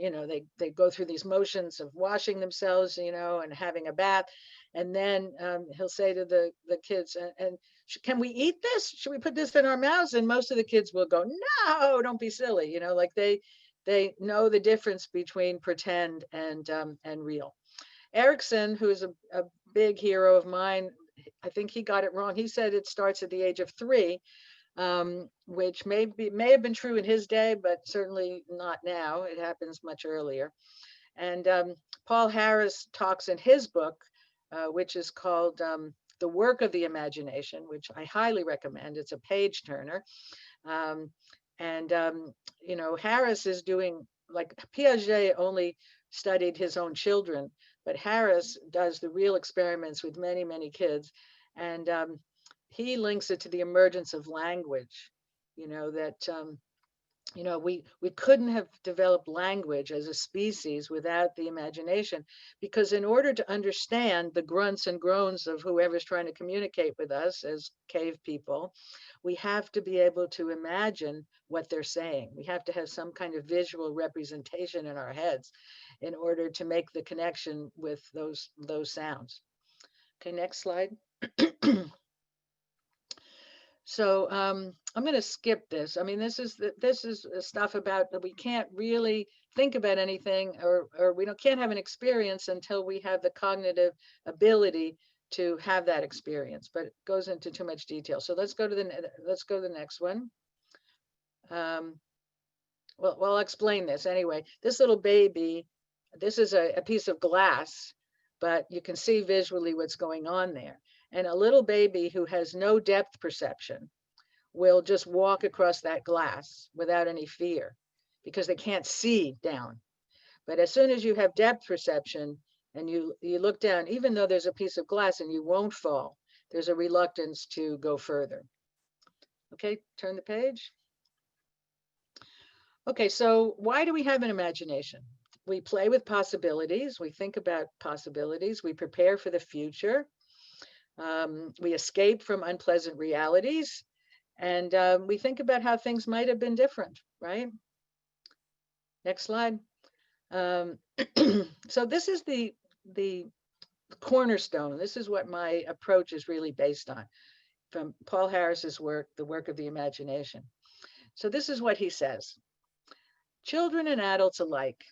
they go through these motions of washing themselves, and having a bath. And then he'll say to the kids, and can we eat this? Should we put this in our mouths? And most of the kids will go, no, don't be silly. Like they know the difference between pretend and real. Erickson, who is a big hero of mine, I think he got it wrong. He said it starts at the age of 3, which may have been true in his day, but certainly not now. It happens much earlier. And Paul Harris talks in his book, which is called The Work of the Imagination, which I highly recommend. It's a page turner. Harris is doing, like, Piaget only studied his own children, but Harris does the real experiments with many, many kids. And he links it to the emergence of language, that we couldn't have developed language as a species without the imagination, because in order to understand the grunts and groans of whoever's trying to communicate with us as cave people, we have to be able to imagine what they're saying. We have to have some kind of visual representation in our heads in order to make the connection with those sounds. Okay, next slide. So I'm going to skip this. I mean, this is stuff about that we can't really think about anything, or we can't have an experience until we have the cognitive ability to have that experience. But it goes into too much detail. So let's go to the next one. Well, I'll explain this anyway. This little baby, this is a piece of glass, but you can see visually what's going on there. And a little baby who has no depth perception will just walk across that glass without any fear because they can't see down. But as soon as you have depth perception and you look down, even though there's a piece of glass and you won't fall, there's a reluctance to go further. Okay, turn the page. Okay, so why do we have an imagination? We play with possibilities. We think about possibilities. We prepare for the future. We escape from unpleasant realities. And we think about how things might have been different, right? Next slide. So this is the cornerstone. This is what my approach is really based on, from Paul Harris's work, The Work of the Imagination. So this is what he says. Children and adults alike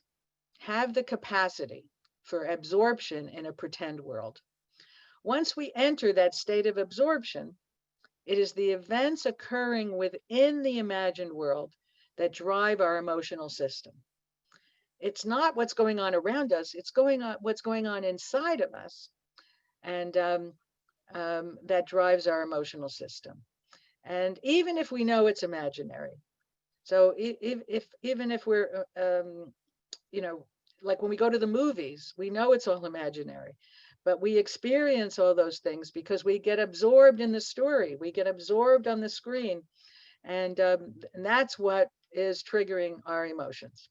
have the capacity for absorption in a pretend world. Once we enter that state of absorption, it is the events occurring within the imagined world that drive our emotional system. It's not what's going on around us, it's what's going on inside of us, and that drives our emotional system. And even if we know it's imaginary, so even if we're, like when we go to the movies, we know it's all imaginary, but we experience all those things because we get absorbed in the story, we get absorbed on the screen, and that's what is triggering our emotions.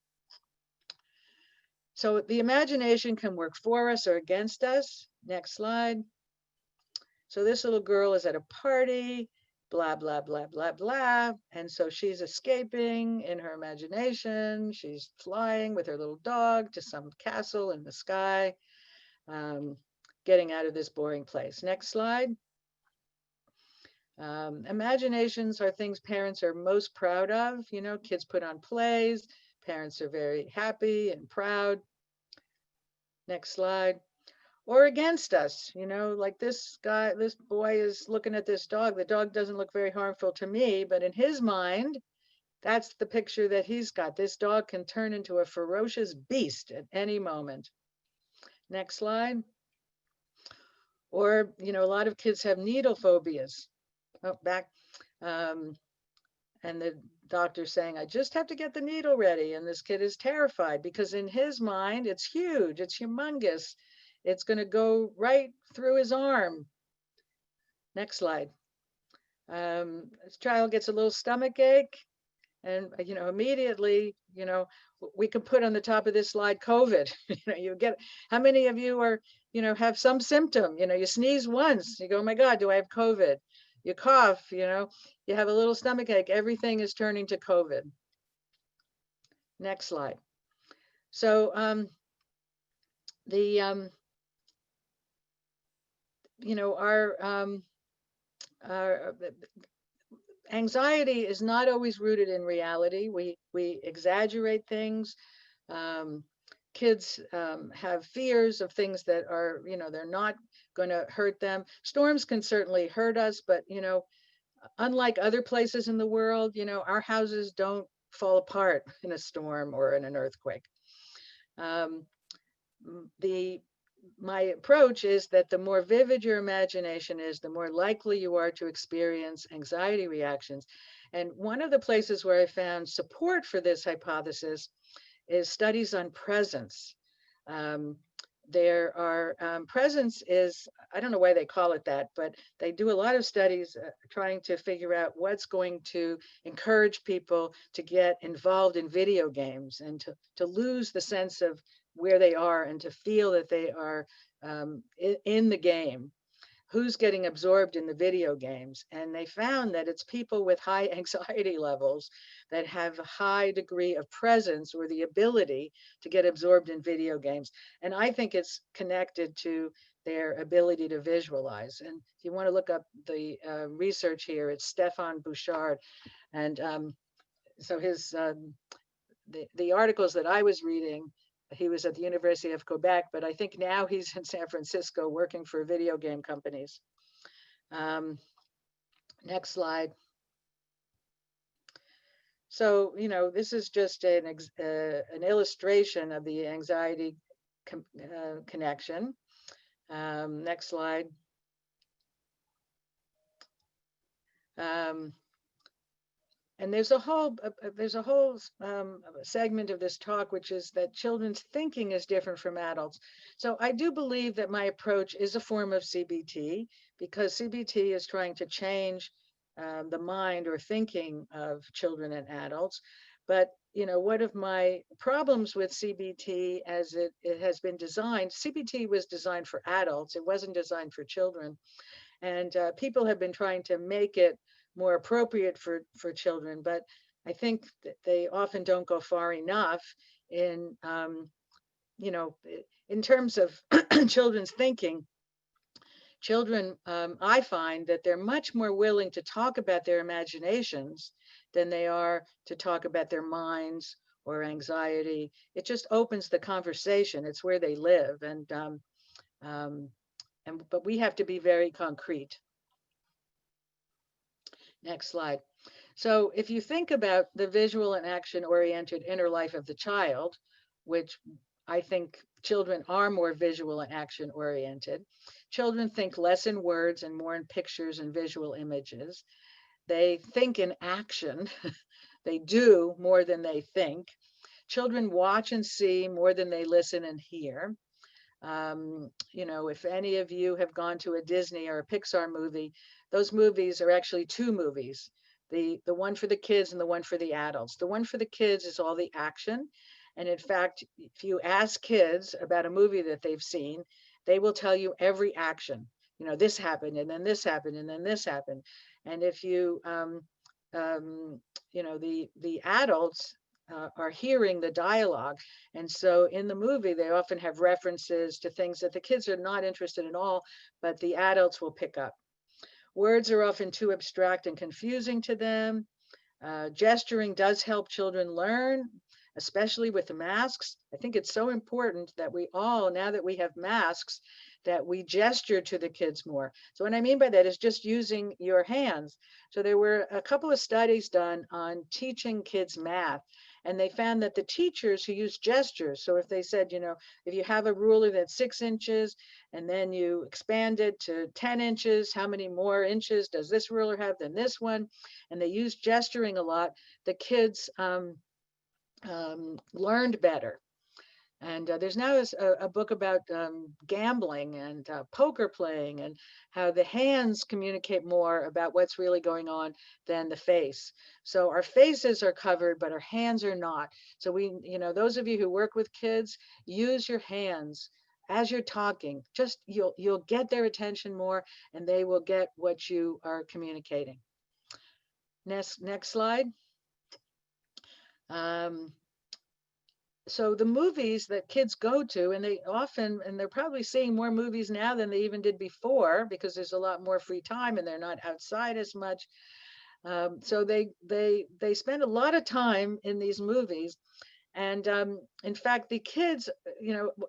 So the imagination can work for us or against us. Next slide. So this little girl is at a party, blah, blah, blah, blah, blah. And so she's escaping in her imagination. She's flying with her little dog to some castle in the sky, getting out of this boring place. Next slide. Imaginations are things parents are most proud of. Kids put on plays. Parents are very happy and proud. Next slide. Or against us, like this boy is looking at this dog. The dog doesn't look very harmful to me, but in his mind, that's the picture that he's got. This dog can turn into a ferocious beast at any moment. Next slide. Or, a lot of kids have needle phobias. Oh, back. And the doctor's saying, I just have to get the needle ready. And this kid is terrified because in his mind, it's huge, it's humongous. It's going to go right through his arm. Next slide. This child gets a little stomach ache, and immediately, we can put on the top of this slide COVID. You get, how many of you are, have some symptom? You sneeze once, you go, oh my God, do I have COVID? You cough, you have a little stomach ache. Everything is turning to COVID. Next slide. So our anxiety is not always rooted in reality. We exaggerate things. Kids have fears of things that are, they're not going to hurt them. Storms can certainly hurt us, but unlike other places in the world, our houses don't fall apart in a storm or in an earthquake. My approach is that the more vivid your imagination is, the more likely you are to experience anxiety reactions. And one of the places where I found support for this hypothesis is studies on presence. There are presence is, I don't know why they call it that, but they do a lot of studies trying to figure out what's going to encourage people to get involved in video games and to lose the sense of where they are and to feel that they are in the game. who's getting absorbed in the video games. And they found that it's people with high anxiety levels that have a high degree of presence or the ability to get absorbed in video games. And I think it's connected to their ability to visualize. And if you want to look up the research here, it's Stefan Bouchard. And so the articles that I was reading, he was at the University of Quebec, but I think now he's in San Francisco working for video game companies. Next slide. So, this is just an illustration of the anxiety connection. Next slide. And there's a whole segment of this talk, which is that children's thinking is different from adults. So I do believe that my approach is a form of CBT, because CBT is trying to change the mind or thinking of children and adults. But one of my problems with CBT, as it has been designed, CBT was designed for adults. It wasn't designed for children. And people have been trying to make it more appropriate for children, but I think that they often don't go far enough in, in terms of children's thinking. Children, I find that they're much more willing to talk about their imaginations than they are to talk about their minds or anxiety. It just opens the conversation. It's where they live, but we have to be very concrete. Next slide. So if you think about the visual and action-oriented inner life of the child, which I think children are more visual and action-oriented, children think less in words and more in pictures and visual images. They think in action. They do more than they think. Children watch and see more than they listen and hear. If any of you have gone to a Disney or a Pixar movie, those movies are actually two movies, the one for the kids and the one for the adults. The one for the kids is all the action. And in fact, if you ask kids about a movie that they've seen, they will tell you every action. This happened, and then this happened, and then this happened. And if you, the adults are hearing the dialogue. And so in the movie, they often have references to things that the kids are not interested in all, but the adults will pick up. Words are often too abstract and confusing to them. Gesturing does help children learn, especially with the masks. I think it's so important that we all, now that we have masks, that we gesture to the kids more. So what I mean by that is just using your hands. So there were a couple of studies done on teaching kids math, and they found that the teachers who use gestures, so if they said, if you have a ruler that's 6 inches and then you expand it to 10 inches, how many more inches does this ruler have than this one? And they use gesturing a lot. The kids learned better. And there's now a book about gambling and poker playing, and how the hands communicate more about what's really going on than the face. So our faces are covered, but our hands are not. So those of you who work with kids, use your hands as you're talking. Just you'll get their attention more, and they will get what you are communicating. Next slide. So the movies that kids go to, and they're probably seeing more movies now than they even did before, because there's a lot more free time and they're not outside as much. So they spend a lot of time in these movies. And in fact, the kids,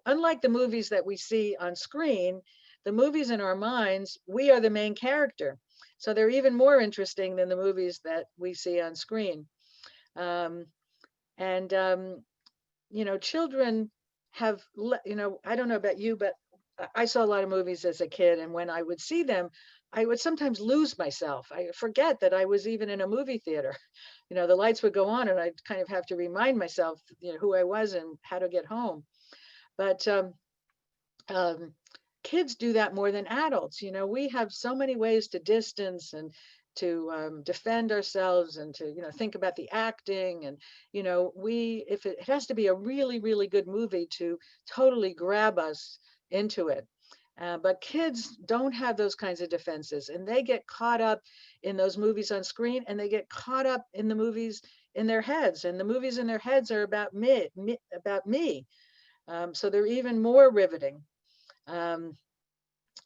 unlike the movies that we see on screen, the movies in our minds, we are the main character. So they're even more interesting than the movies that we see on screen. Children have, I don't know about you, but I saw a lot of movies as a kid. And when I would see them, I would sometimes lose myself. I forget that I was even in a movie theater. The lights would go on and I'd kind of have to remind myself, who I was and how to get home. But kids do that more than adults. We have so many ways to distance and to defend ourselves, and to think about the acting, and if it has to be a really, really good movie to totally grab us into it. But kids don't have those kinds of defenses, and they get caught up in those movies on screen, and they get caught up in the movies in their heads, and the movies in their heads are about me. So they're even more riveting. Um,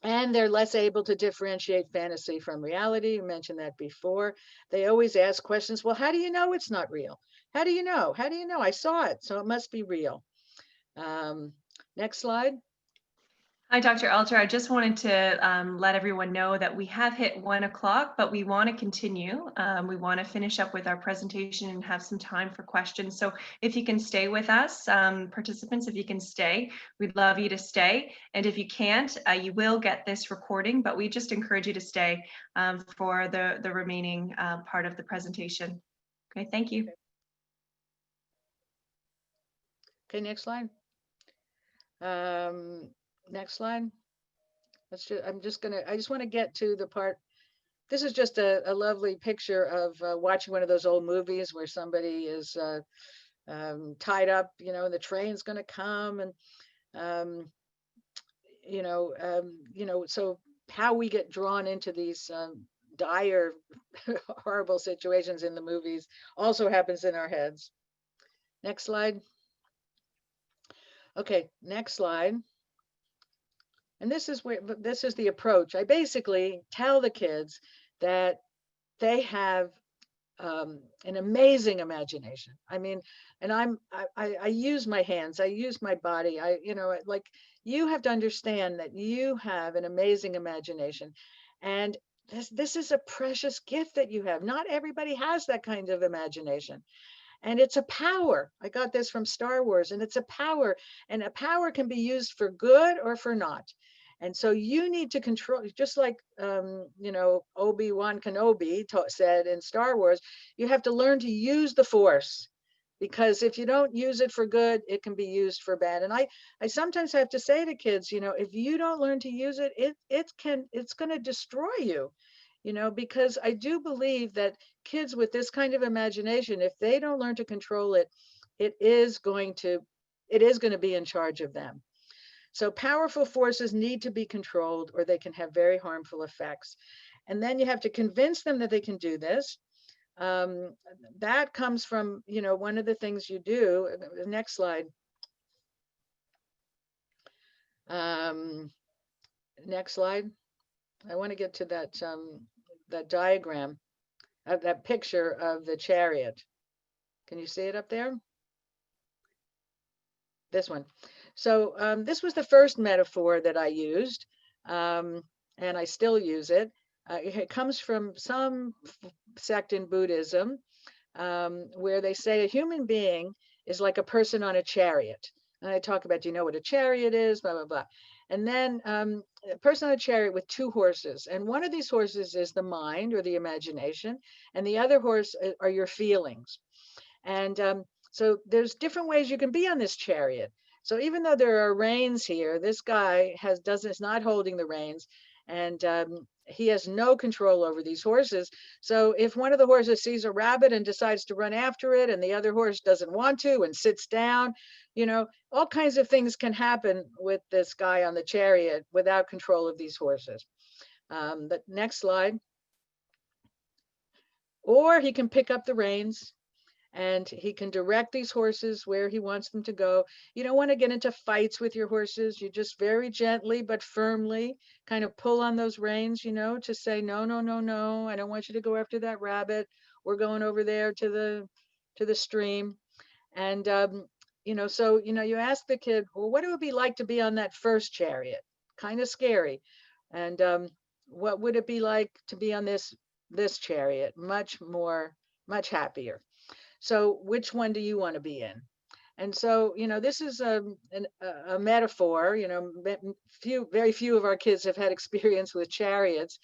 and they're less able to differentiate fantasy from reality. You mentioned that before. They always ask questions. Well, how do you know it's not real? How do you know? How do you know? I saw it, so it must be real. Next slide. Hi, Dr. Alter. I just wanted to let everyone know that we have hit 1 o'clock, but we want to continue. We want to finish up with our presentation and have some time for questions. So if you can stay with us, participants, if you can stay, we'd love you to stay. And if you can't, you will get this recording, but we just encourage you to stay for the remaining part of the presentation. Okay, thank you. Okay, next slide. Next slide. I just want to get to the part. This is just a lovely picture of watching one of those old movies where somebody is tied up, and the train's going to come, and so how we get drawn into these dire, horrible situations in the movies also happens in our heads. Next slide. Okay, next slide. And this is the approach. I basically tell the kids that they have an amazing imagination. I mean, and I use my hands, I use my body. Like, you have to understand that you have an amazing imagination, and this is a precious gift that you have. Not everybody has that kind of imagination. And it's a power. I got this from Star Wars, and it's a power, and a power can be used for good or for not. And so you need to control, just like, Obi-Wan Kenobi said in Star Wars, you have to learn to use the Force, because if you don't use it for good, it can be used for bad. And I sometimes have to say to kids, if you don't learn to use it, it's going to destroy you, because I do believe that kids with this kind of imagination, if they don't learn to control it, it is going to be in charge of them. So powerful forces need to be controlled, or they can have very harmful effects. And then you have to convince them that they can do this. That comes from, one of the things you do. The next slide. Next slide. I want to get to that diagram, of that picture of the chariot. Can you see it up there? This one. So this was the first metaphor that I used, and I still use it. It comes from some sect in Buddhism, where they say a human being is like a person on a chariot. And I talk about, do you know what a chariot is? Blah, blah, blah. And then a person on a chariot with two horses. And one of these horses is the mind, or the imagination. And the other horse are your feelings. And so there's different ways you can be on this chariot. So even though there are reins here, this guy is not holding the reins, and he has no control over these horses. So if one of the horses sees a rabbit and decides to run after it, and the other horse doesn't want to and sits down, all kinds of things can happen with this guy on the chariot without control of these horses. But next slide. Or he can pick up the reins, and he can direct these horses where he wants them to go. You don't want to get into fights with your horses. You just very gently but firmly kind of pull on those reins, to say, no, no, no, no, I don't want you to go after that rabbit. We're going over there to the stream. And, so, you ask the kid, well, what it would be like to be on that first chariot? Kind of scary. And what would it be like to be on this chariot? Much happier. So which one do you want to be in? And so, this is a metaphor. Very few of our kids have had experience with chariots,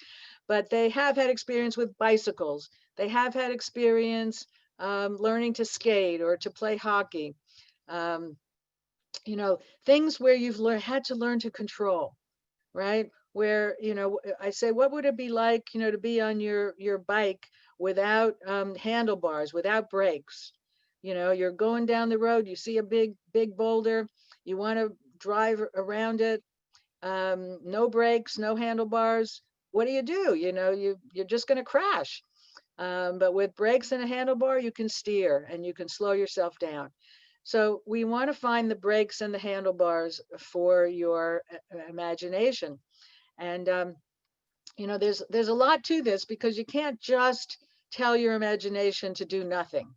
but they have had experience with bicycles. They have had experience learning to skate or to play hockey. Things where you've had to learn to control, right? Where, I say, what would it be like, to be on your bike without handlebars, without brakes? You're going down the road, you see a big boulder, you want to drive around it, no brakes, no handlebars. What do? You know, you're just going to crash. But with brakes and a handlebar, you can steer and you can slow yourself down. So we want to find the brakes and the handlebars for your imagination. And you know, there's a lot to this, because you can't just tell your imagination to do nothing.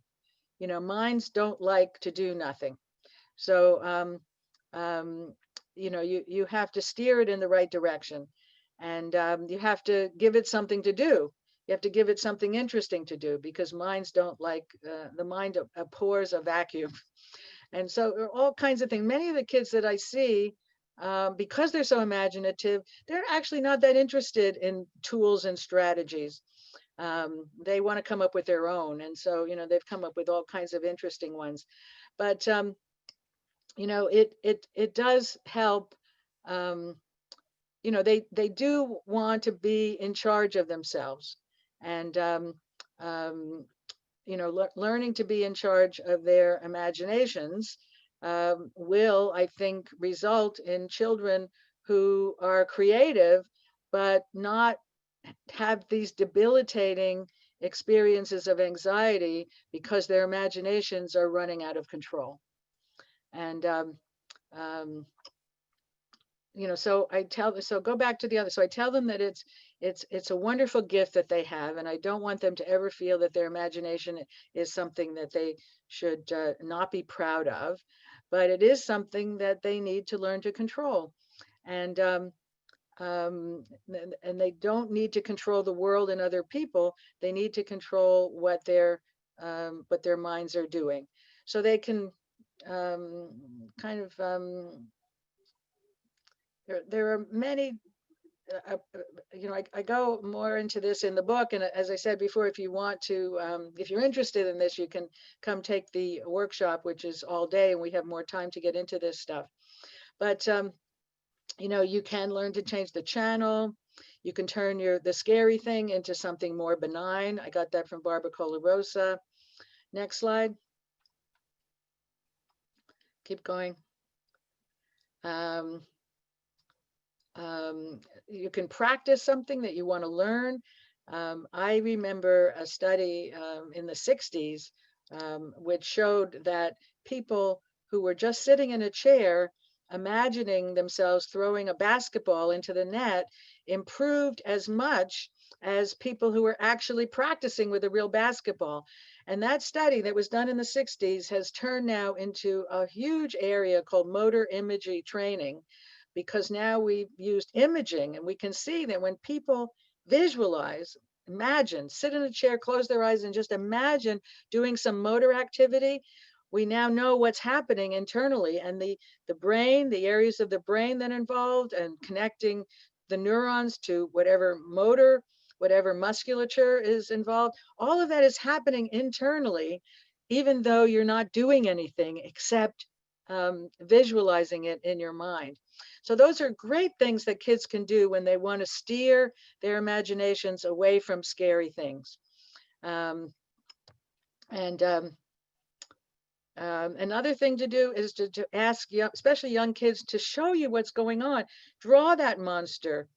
You know, minds don't like to do nothing. So um, you know, you have to steer it in the right direction, and you have to give it something to do. You have to give it something interesting to do, because minds don't like, the mind abhors a vacuum. And so there are all kinds of things. Many of the kids that I see, because they're so imaginative, they're actually not that interested in tools and strategies. They want to come up with their own. And so, you know, they've come up with all kinds of interesting ones. But you know, it does help. Um, you know, they do want to be in charge of themselves, and um, you know, learning to be in charge of their imaginations will, I think, result in children who are creative, but not have these debilitating experiences of anxiety because their imaginations are running out of control. And um, you know, so go back to the other. So I tell them that it's a wonderful gift that they have, and I don't want them to ever feel that their imagination is something that they should not be proud of, but it is something that they need to learn to control. And and they don't need to control the world and other people. They need to control what their minds are doing, so they can kind of there are many, you know, I go more into this in the book. And as I said before, if you want to, if you're interested in this, you can come take the workshop, which is all day, and we have more time to get into this stuff. But, you know, you can learn to change the channel. You can turn the scary thing into something more benign. I got that from Barbara Colarosa. Next slide. Keep going. Um, you can practice something that you want to learn. I remember a study in the 60s, which showed that people who were just sitting in a chair, imagining themselves throwing a basketball into the net, improved as much as people who were actually practicing with a real basketball. And that study that was done in the 60s has turned now into a huge area called motor imagery training, because now we've used imaging, and we can see that when people visualize, imagine, sit in a chair, close their eyes, and just imagine doing some motor activity, we now know what's happening internally, and the brain, the areas of the brain that are involved, and connecting the neurons to whatever musculature is involved, all of that is happening internally, even though you're not doing anything except visualizing it in your mind. So those are great things that kids can do when they want to steer their imaginations away from scary things. Um, and another thing to do is to ask, especially young kids, to show you what's going on. Draw that monster.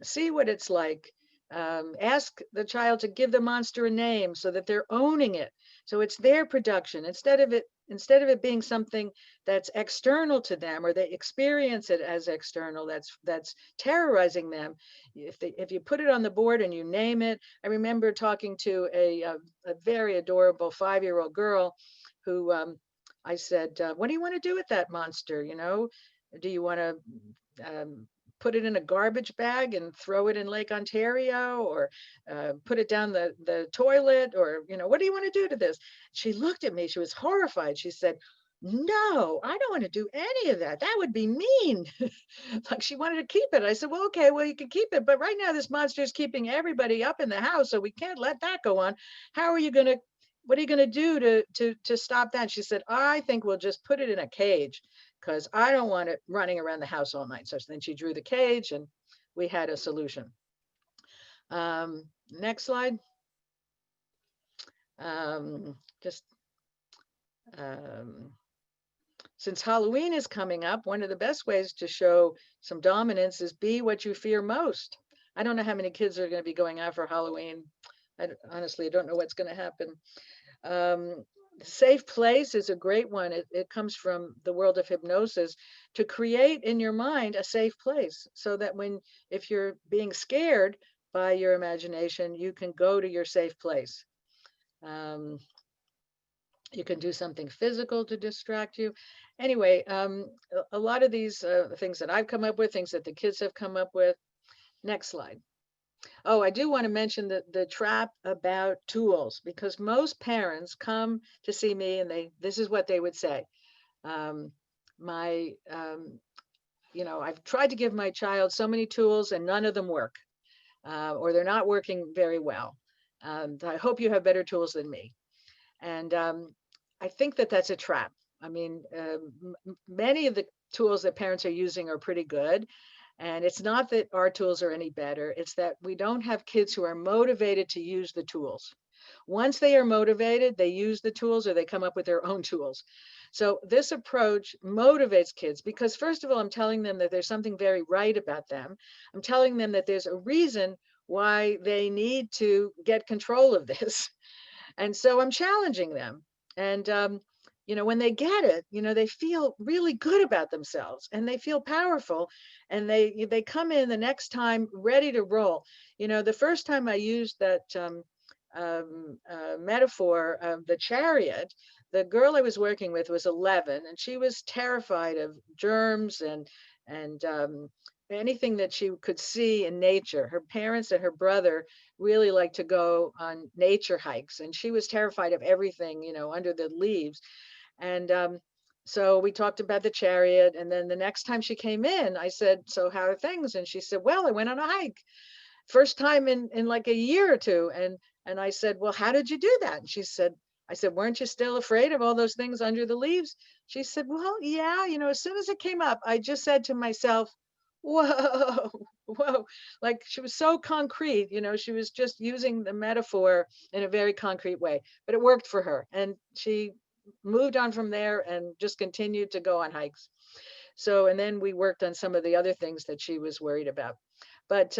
See what it's like. Ask the child to give the monster a name so that they're owning it. So it's their production instead of it being something that's external to them, or they experience it as external, that's terrorizing them. If you put it on the board and you name it. I remember talking to a very adorable 5-year-old girl who I said, what do you want to do with that monster? You know, do you want to put it in a garbage bag and throw it in Lake Ontario, or put it down the toilet, or, you know, what do you want to do to this? She looked at me, she was horrified. She said, no, I don't want to do any of that. That would be mean. Like, she wanted to keep it. I said, well, okay, well, you can keep it, but right now this monster is keeping everybody up in the house, so we can't let that go on. How are you going to What are you going to do to stop that? She said, I think we'll just put it in a cage, because I don't want it running around the house all night. So then she drew the cage, and we had a solution. Next slide. Just since Halloween is coming up, one of the best ways to show some dominance is be what you fear most. I don't know how many kids are going to be going out for Halloween. Honestly, I don't know what's going to happen. Safe place is a great one. It comes from the world of hypnosis, to create in your mind a safe place, so that if you're being scared by your imagination, you can go to your safe place. You can do something physical to distract you. Anyway, a lot of these things that I've come up with, things that the kids have come up with. Next slide. Oh, I do want to mention the trap about tools, because most parents come to see me and this is what they would say. Um, my, I've tried to give my child so many tools and none of them work, or they're not working very well. I hope you have better tools than me. And I think that that's a trap. I mean, many of the tools that parents are using are pretty good. And it's not that our tools are any better. It's that we don't have kids who are motivated to use the tools. Once they are motivated, they use the tools or they come up with their own tools. So this approach motivates kids because, first of all, I'm telling them that there's something very right about them. I'm telling them that there's a reason why they need to get control of this. And so I'm challenging them. And, when they get it, they feel really good about themselves and they feel powerful, and they come in the next time ready to roll. The first time I used that metaphor of the chariot, the girl I was working with was 11 and she was terrified of germs and anything that she could see in nature. Her parents and her brother really liked to go on nature hikes, and she was terrified of everything, under the leaves. And so we talked about the chariot. And then the next time she came in, I said, "So how are things?" And she said, "Well, I went on a hike. First time in like a year or two." And I said, "Well, how did you do that?" And I said, "Weren't you still afraid of all those things under the leaves?" She said, "Well, yeah, as soon as it came up, I just said to myself, whoa, whoa." Like, she was so concrete, she was just using the metaphor in a very concrete way, but it worked for her. And she moved on from there and just continued to go on hikes. So, and then we worked on some of the other things that she was worried about. But,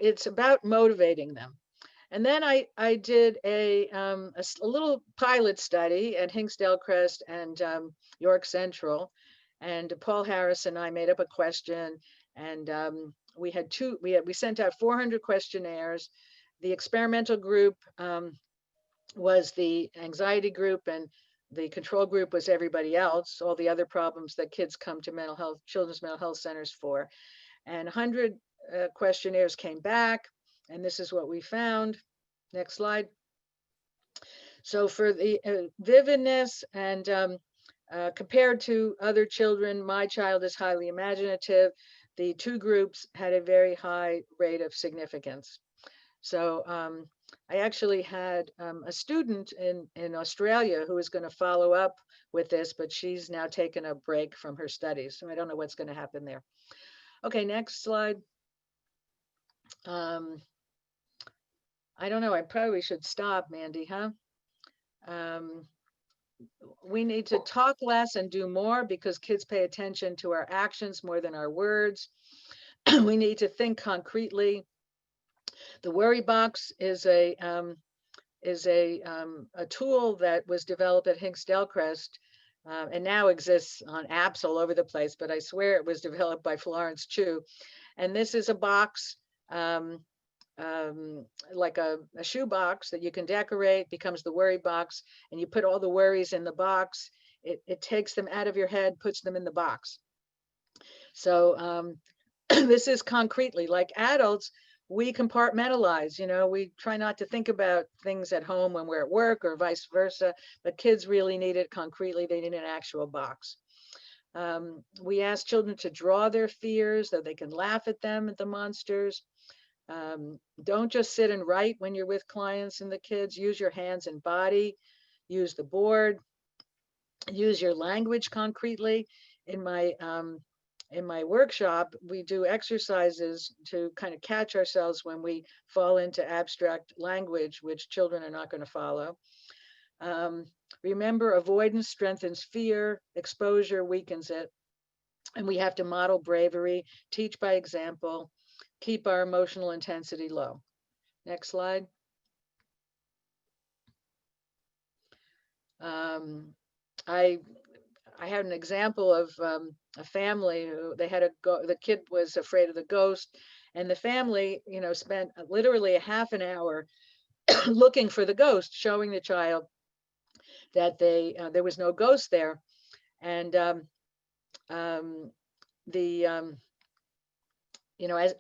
it's about motivating them. And then I did a little pilot study at Hinksdale Crest and York Central, and Paul Harris and I made up a question, and we sent out 400 questionnaires. The experimental group was the anxiety group, and the control group was everybody else, all the other problems that kids come to children's mental health centers for. And 100 questionnaires came back, and this is what we found. Next slide. So for the vividness and compared to other children, my child is highly imaginative. The two groups had a very high rate of significance. So I actually had a student in Australia who was going to follow up with this, but she's now taken a break from her studies. So I don't know what's going to happen there. Okay, next slide. I don't know, I probably should stop, Mandy, huh? We need to talk less and do more, because kids pay attention to our actions more than our words. We need to think concretely. The worry box is a tool that was developed at Hinksdale Crest and now exists on apps all over the place, but I swear it was developed by Florence Chu. And this is a box, like a shoe box that you can decorate, becomes the worry box, and you put all the worries in the box. It takes them out of your head, puts them in the box. So this is concretely, like adults, we compartmentalize, we try not to think about things at home when we're at work or vice versa, but kids really need it concretely. They need an actual box. We ask children to draw their fears so they can laugh at them, at the monsters. Don't just sit and write when you're with clients and the kids. Use your hands and body, use the board, use your language concretely. In my workshop, we do exercises to kind of catch ourselves when we fall into abstract language, which children are not going to follow. Remember, avoidance strengthens fear, exposure weakens it. And we have to model bravery, teach by example, keep our emotional intensity low. Next slide. I had an example of a family who they had the kid was afraid of the ghost, and the family, spent literally a half an hour looking for the ghost, showing the child that there was no ghost there. And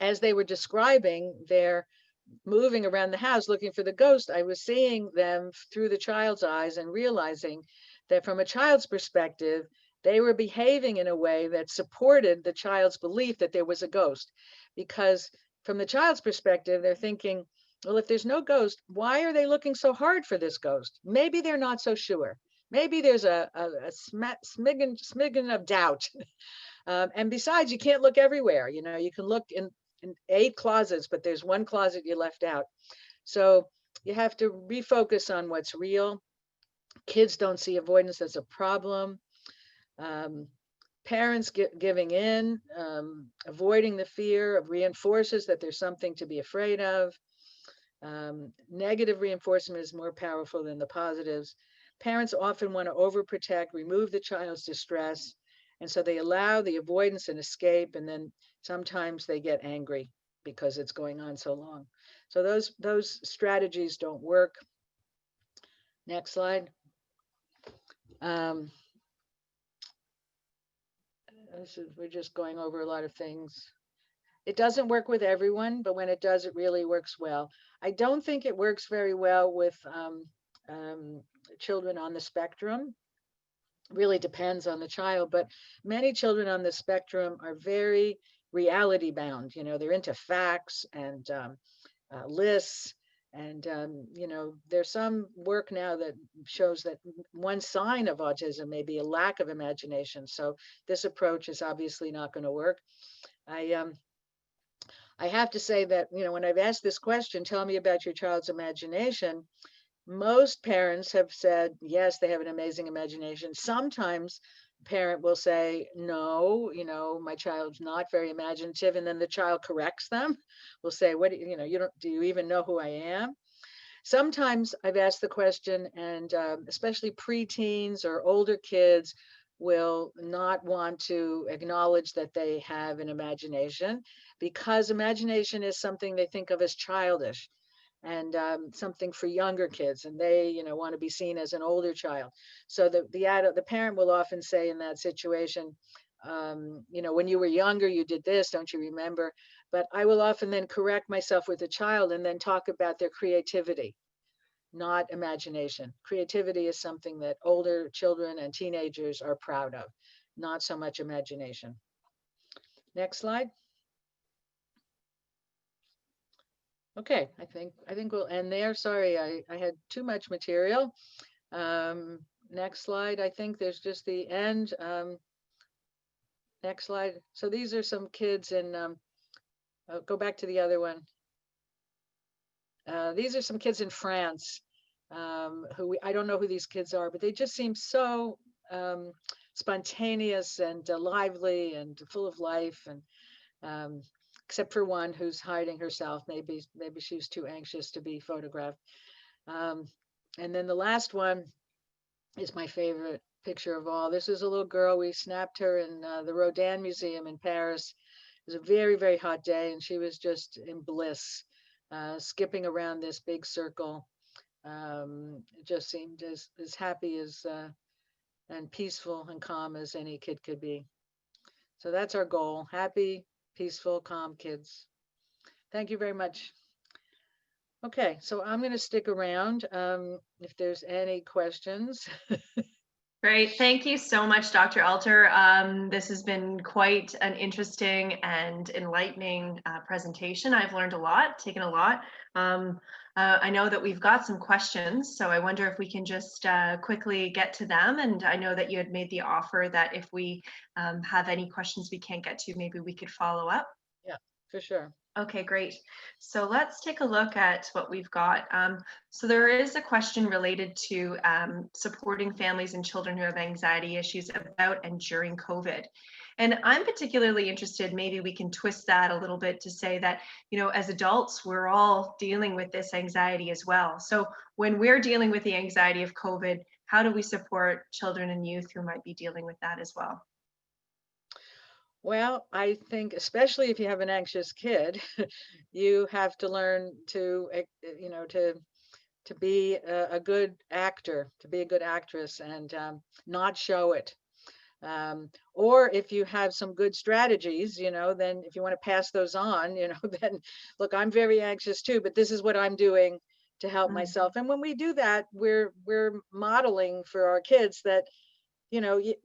as they were describing their moving around the house looking for the ghost, I was seeing them through the child's eyes and realizing that from a child's perspective, they were behaving in a way that supported the child's belief that there was a ghost. Because from the child's perspective, they're thinking, well, if there's no ghost, why are they looking so hard for this ghost? Maybe they're not so sure. Maybe there's a smidgen of doubt. And besides, you can't look everywhere. You can look in 8 closets, but there's one closet you left out. So you have to refocus on what's real. Kids don't see avoidance as a problem. Parents giving in, avoiding the fear reinforces that there's something to be afraid of. Negative reinforcement is more powerful than the positives. Parents often want to overprotect, remove the child's distress. And so they allow the avoidance and escape, and then sometimes they get angry because it's going on so long. So those strategies don't work. Next slide. We're just going over a lot of things. It doesn't work with everyone, but when it does, it really works well. I don't think it works very well with children on the spectrum. Really depends on the child, but many children on the spectrum are very reality bound. They're into facts and lists. And, there's some work now that shows that one sign of autism may be a lack of imagination. So this approach is obviously not going to work. I have to say that, when I've asked this question, tell me about your child's imagination, most parents have said, yes, they have an amazing imagination. Sometimes a parent will say, no, my child's not very imaginative. And then the child corrects them. Will say, what, do you even know who I am? Sometimes I've asked the question, and especially preteens or older kids will not want to acknowledge that they have an imagination, because imagination is something they think of as childish and something for younger kids, and they want to be seen as an older child. So the parent will often say in that situation, when you were younger, you did this, don't you remember? But I will often then correct myself with the child and then talk about their creativity, not imagination. Creativity is something that older children and teenagers are proud of, not so much imagination. Next slide. Okay, I think we'll end there. Sorry, I had too much material. Next slide. I think there's just the end. Next slide. So these are some kids in, go back to the other one. These are some kids in France who I don't know who these kids are, but they just seem so spontaneous and lively and full of life, and except for one who's hiding herself. Maybe she was too anxious to be photographed. And then the last one is my favorite picture of all. This is a little girl. We snapped her in the Rodin Museum in Paris. It was a very, very hot day, and she was just in bliss, skipping around this big circle. It just seemed as happy as and peaceful and calm as any kid could be. So that's our goal: happy, peaceful, calm kids. Thank you very much. Okay, so I'm going to stick around if there's any questions. Great. Thank you so much, Dr. Alter. This has been quite an interesting and enlightening presentation. I've learned a lot, taken a lot. I know that we've got some questions, so I wonder if we can just quickly get to them. And I know that you had made the offer that if we have any questions we can't get to, maybe we could follow up. Yeah, for sure. Okay, great. So let's take a look at what we've got. So there is a question related to supporting families and children who have anxiety issues about and during COVID. And I'm particularly interested, maybe we can twist that a little bit to say that, as adults, we're all dealing with this anxiety as well. So when we're dealing with the anxiety of COVID, how do we support children and youth who might be dealing with that as well? Well, I think especially if you have an anxious kid, you have to learn to, to be a good actor, to be a good actress, and not show it. Or if you have some good strategies, then if you want to pass those on, then look, I'm very anxious too, but this is what I'm doing to help Mm, myself. And when we do that, we're modeling for our kids that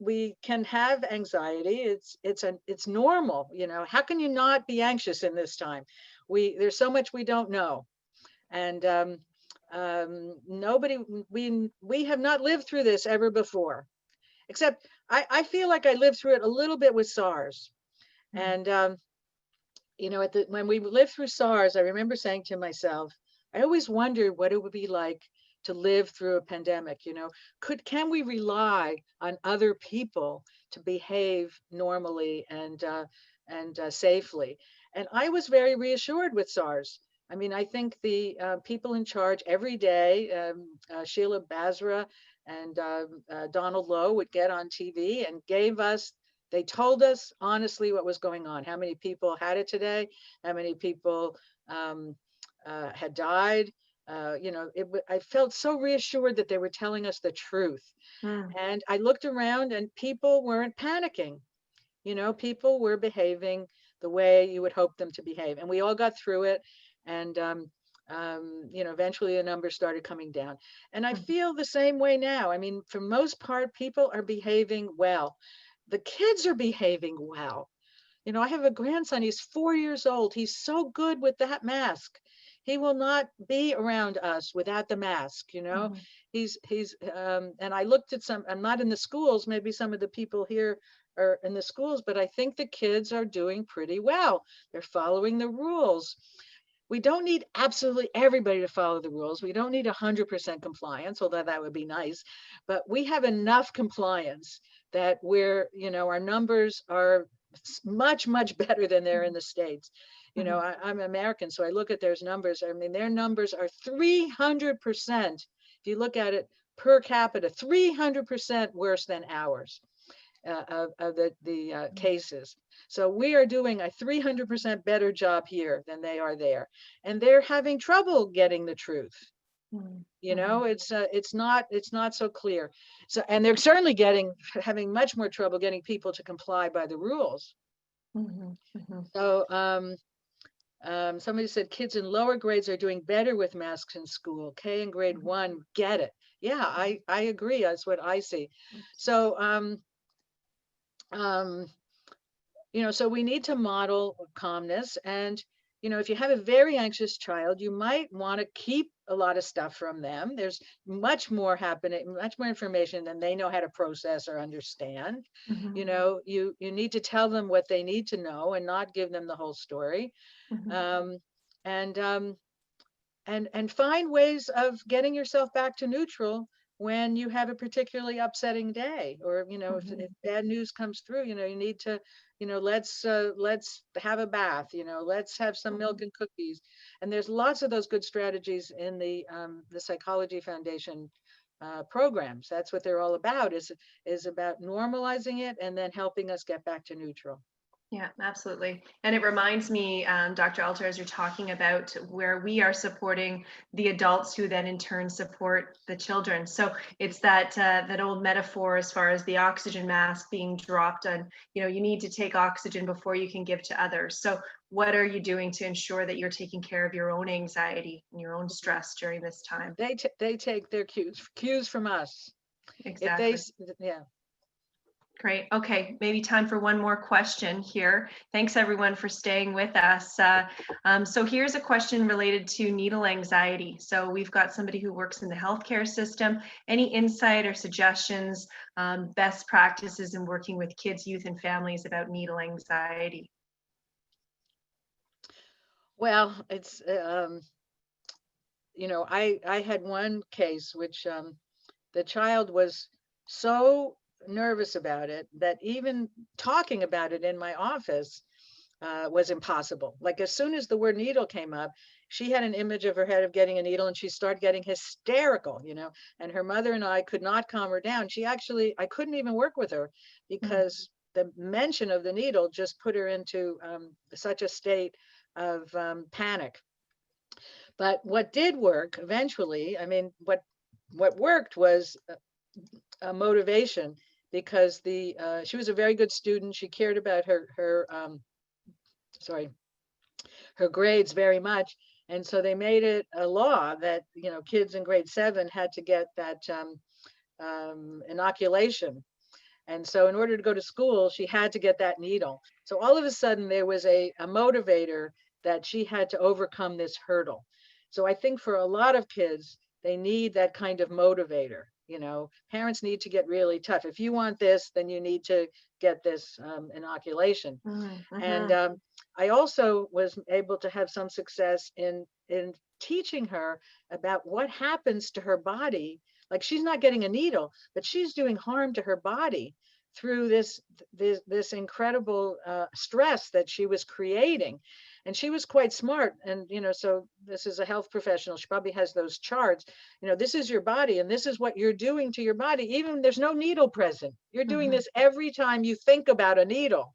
we can have anxiety. It's normal. How can you not be anxious in this time? There's so much we don't know, and nobody we have not lived through this ever before, except I feel like I lived through it a little bit with SARS. mm, And when we lived through SARS, I remember saying to myself, I always wondered what it would be like to live through a pandemic. Can we rely on other people to behave normally and safely? And I was very reassured with SARS. I mean, I think the people in charge every day, Sheila Basra and Donald Lowe, would get on TV and they told us honestly what was going on, how many people had it today, how many people um, had died. I felt so reassured that they were telling us the truth. mm, And I looked around and people weren't panicking. People were behaving the way you would hope them to behave. And we all got through it. And, eventually the numbers started coming down. And I mm, feel the same way now. I mean, for most part, people are behaving well. The kids are behaving well. I have a grandson, he's 4 years old. He's so good with that mask. He will not be around us without the mask. mhm, And I looked at I'm not in the schools, maybe some of the people here are in the schools, but I think the kids are doing pretty well. They're following the rules. We don't need absolutely everybody to follow the rules. We don't need 100% compliance, although that would be nice, but we have enough compliance that our numbers are much, much better than they're in the States. mhm, I'm American, so I look at their numbers. I mean, their numbers are 300%. If you look at it per capita, 300% worse than ours of the mhm, cases. So we are doing a 300% better job here than they are there, and they're having trouble getting the truth. mhm, mhm, It's not so clear. So, and they're certainly having much more trouble getting people to comply by the rules. mhm, mhm, So somebody said kids in lower grades are doing better with masks in school. K in grade mhm, 1 get it. Yeah, I agree. That's what I see. So um, so we need to model calmness. And, if you have a very anxious child, you might want to keep a lot of stuff from them. There's much more happening, much more information than they know how to process or understand. mhm, You need to tell them what they need to know and not give them the whole story. mhm, Um, and and find ways of getting yourself back to neutral when you have a particularly upsetting day, or if mhm, bad news comes through, you need to, let's have a bath, let's have some milk mhm. and cookies. And there's lots of those good strategies in the Psychology Foundation programs. That's what they're all about, is about normalizing it and then helping us get back to neutral. Yeah, absolutely. And it reminds me, Dr. Alter, as you're talking about where we are supporting the adults who then in turn support the children. So it's that old metaphor as far as the oxygen mask being dropped on, you need to take oxygen before you can give to others. So what are you doing to ensure that you're taking care of your own anxiety and your own stress during this time? They take their cues from us. If they Exactly. Yeah. Great. Okay, maybe time for one more question here. Thanks everyone for staying with us. So here's a question related to needle anxiety. So we've got somebody who works in the healthcare system. Any insight or suggestions, best practices in working with kids, youth, and families about needle anxiety? Well, it's I had one case which the child was so nervous about it that even talking about it in my office was impossible. Like as soon as the word needle came up, she had an image of her head of getting a needle and she started getting hysterical, and her mother and I could not calm her down. I couldn't even work with her Mm, because the mention of the needle just put her into such a state of panic. But what did work eventually, I mean, what worked was a motivation because the she was a very good student. She cared about her sorry her grades very much, and so they made it a law that kids in grade 7 had to get that inoculation. And so in order to go to school, she had to get that needle. So all of a sudden there was a motivator that she had to overcome this hurdle. So I think for a lot of kids, they need that kind of motivator. Parents need to get really tough. If you want this, then you need to get this inoculation. mm, And mhm, I also was able to have some success in teaching her about what happens to her body. Like she's not getting a needle, but she's doing harm to her body through this incredible stress that she was creating. And she was quite smart. And so this is a health professional. She probably has those charts. This is your body, and this is what you're doing to your body. Even there's no needle present. You're doing mhm. this every time you think about a needle.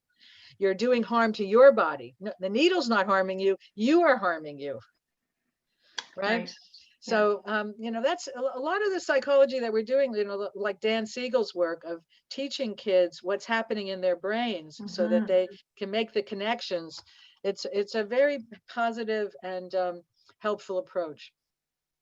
You're doing harm to your body. No, the needle's not harming you. You are harming you, right? Right. Yeah. So, that's a lot of the psychology that we're doing, like Dan Siegel's work of teaching kids what's happening in their brains so that Mhm. they can make the connections. It's a very positive and helpful approach.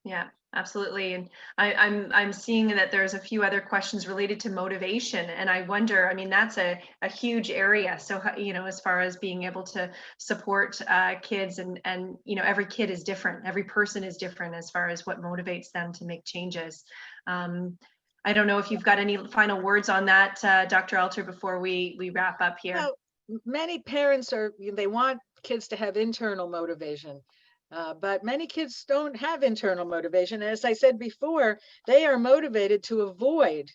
Yeah, absolutely. And I'm seeing that there's a few other questions related to motivation, and I wonder. I mean, that's a huge area. So as far as being able to support kids, and every kid is different. Every person is different as far as what motivates them to make changes. Um, I don't know if you've got any final words on that, Dr. Alter, before we wrap up here. Well, many parents they want kids to have internal motivation. But many kids don't have internal motivation. As I said before, they are motivated to avoid.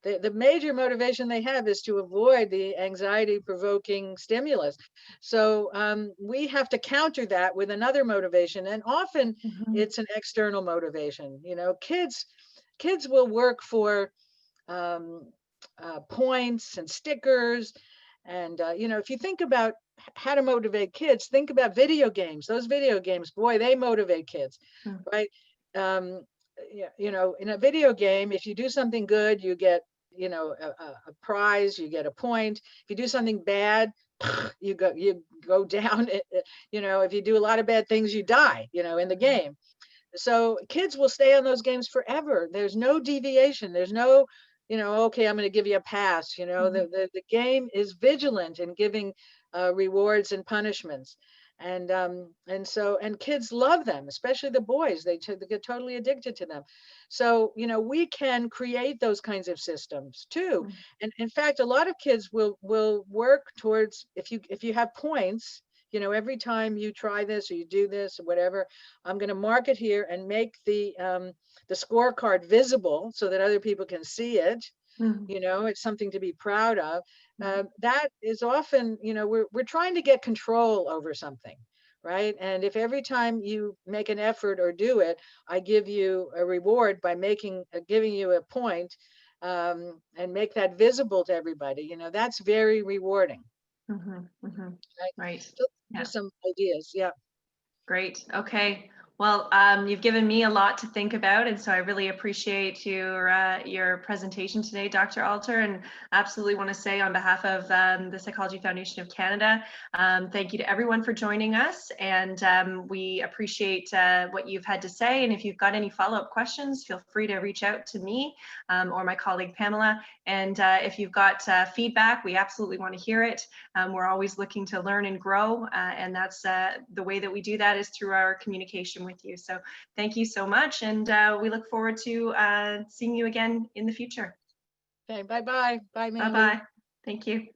The major motivation they have is to avoid the anxiety provoking stimulus. So we have to counter that with another motivation. And often Mhm, it's an external motivation. Kids will work for um, points and stickers. And, if you think about how to motivate kids, think about video games. Those video games, boy, they motivate kids, mm, right? Um, yeah, in a video game, if you do something good, you get, a prize, you get a point. If you do something bad, you go down. If you do a lot of bad things, you die, in the mhm, game. So kids will stay on those games forever. There's no deviation. There's no, okay, I'm going to give you a pass. mhm, The game is vigilant in giving rewards and punishments. And kids love them, especially the boys. They get totally addicted to them. So, we can create those kinds of systems too. mm, And in fact, a lot of kids will work towards, if you have points, every time you try this or you do this or whatever, I'm going to mark it here and make the scorecard visible so that other people can see it. mhm, It's something to be proud of. mhm. That is often, we're trying to get control over something, right? And if every time you make an effort or do it, I give you a reward by giving you a point, and make that visible to everybody, that's very rewarding, Mhm, mhm. right? Right. So Yeah. just some ideas. Yeah. Great. Okay. Well, you've given me a lot to think about, and so I really appreciate your presentation today, Dr. Alter, and absolutely want to say on behalf of the Psychology Foundation of Canada, thank you to everyone for joining us, and we appreciate what you've had to say. And if you've got any follow-up questions, feel free to reach out to me or my colleague Pamela. And if you've got feedback, we absolutely want to hear it. We're always looking to learn and grow, and that's the way that we do that is through our communication with you. So thank you so much, and we look forward to seeing you again in the future. Okay. Bye bye. Bye, Bye Mandy. bye. Thank you.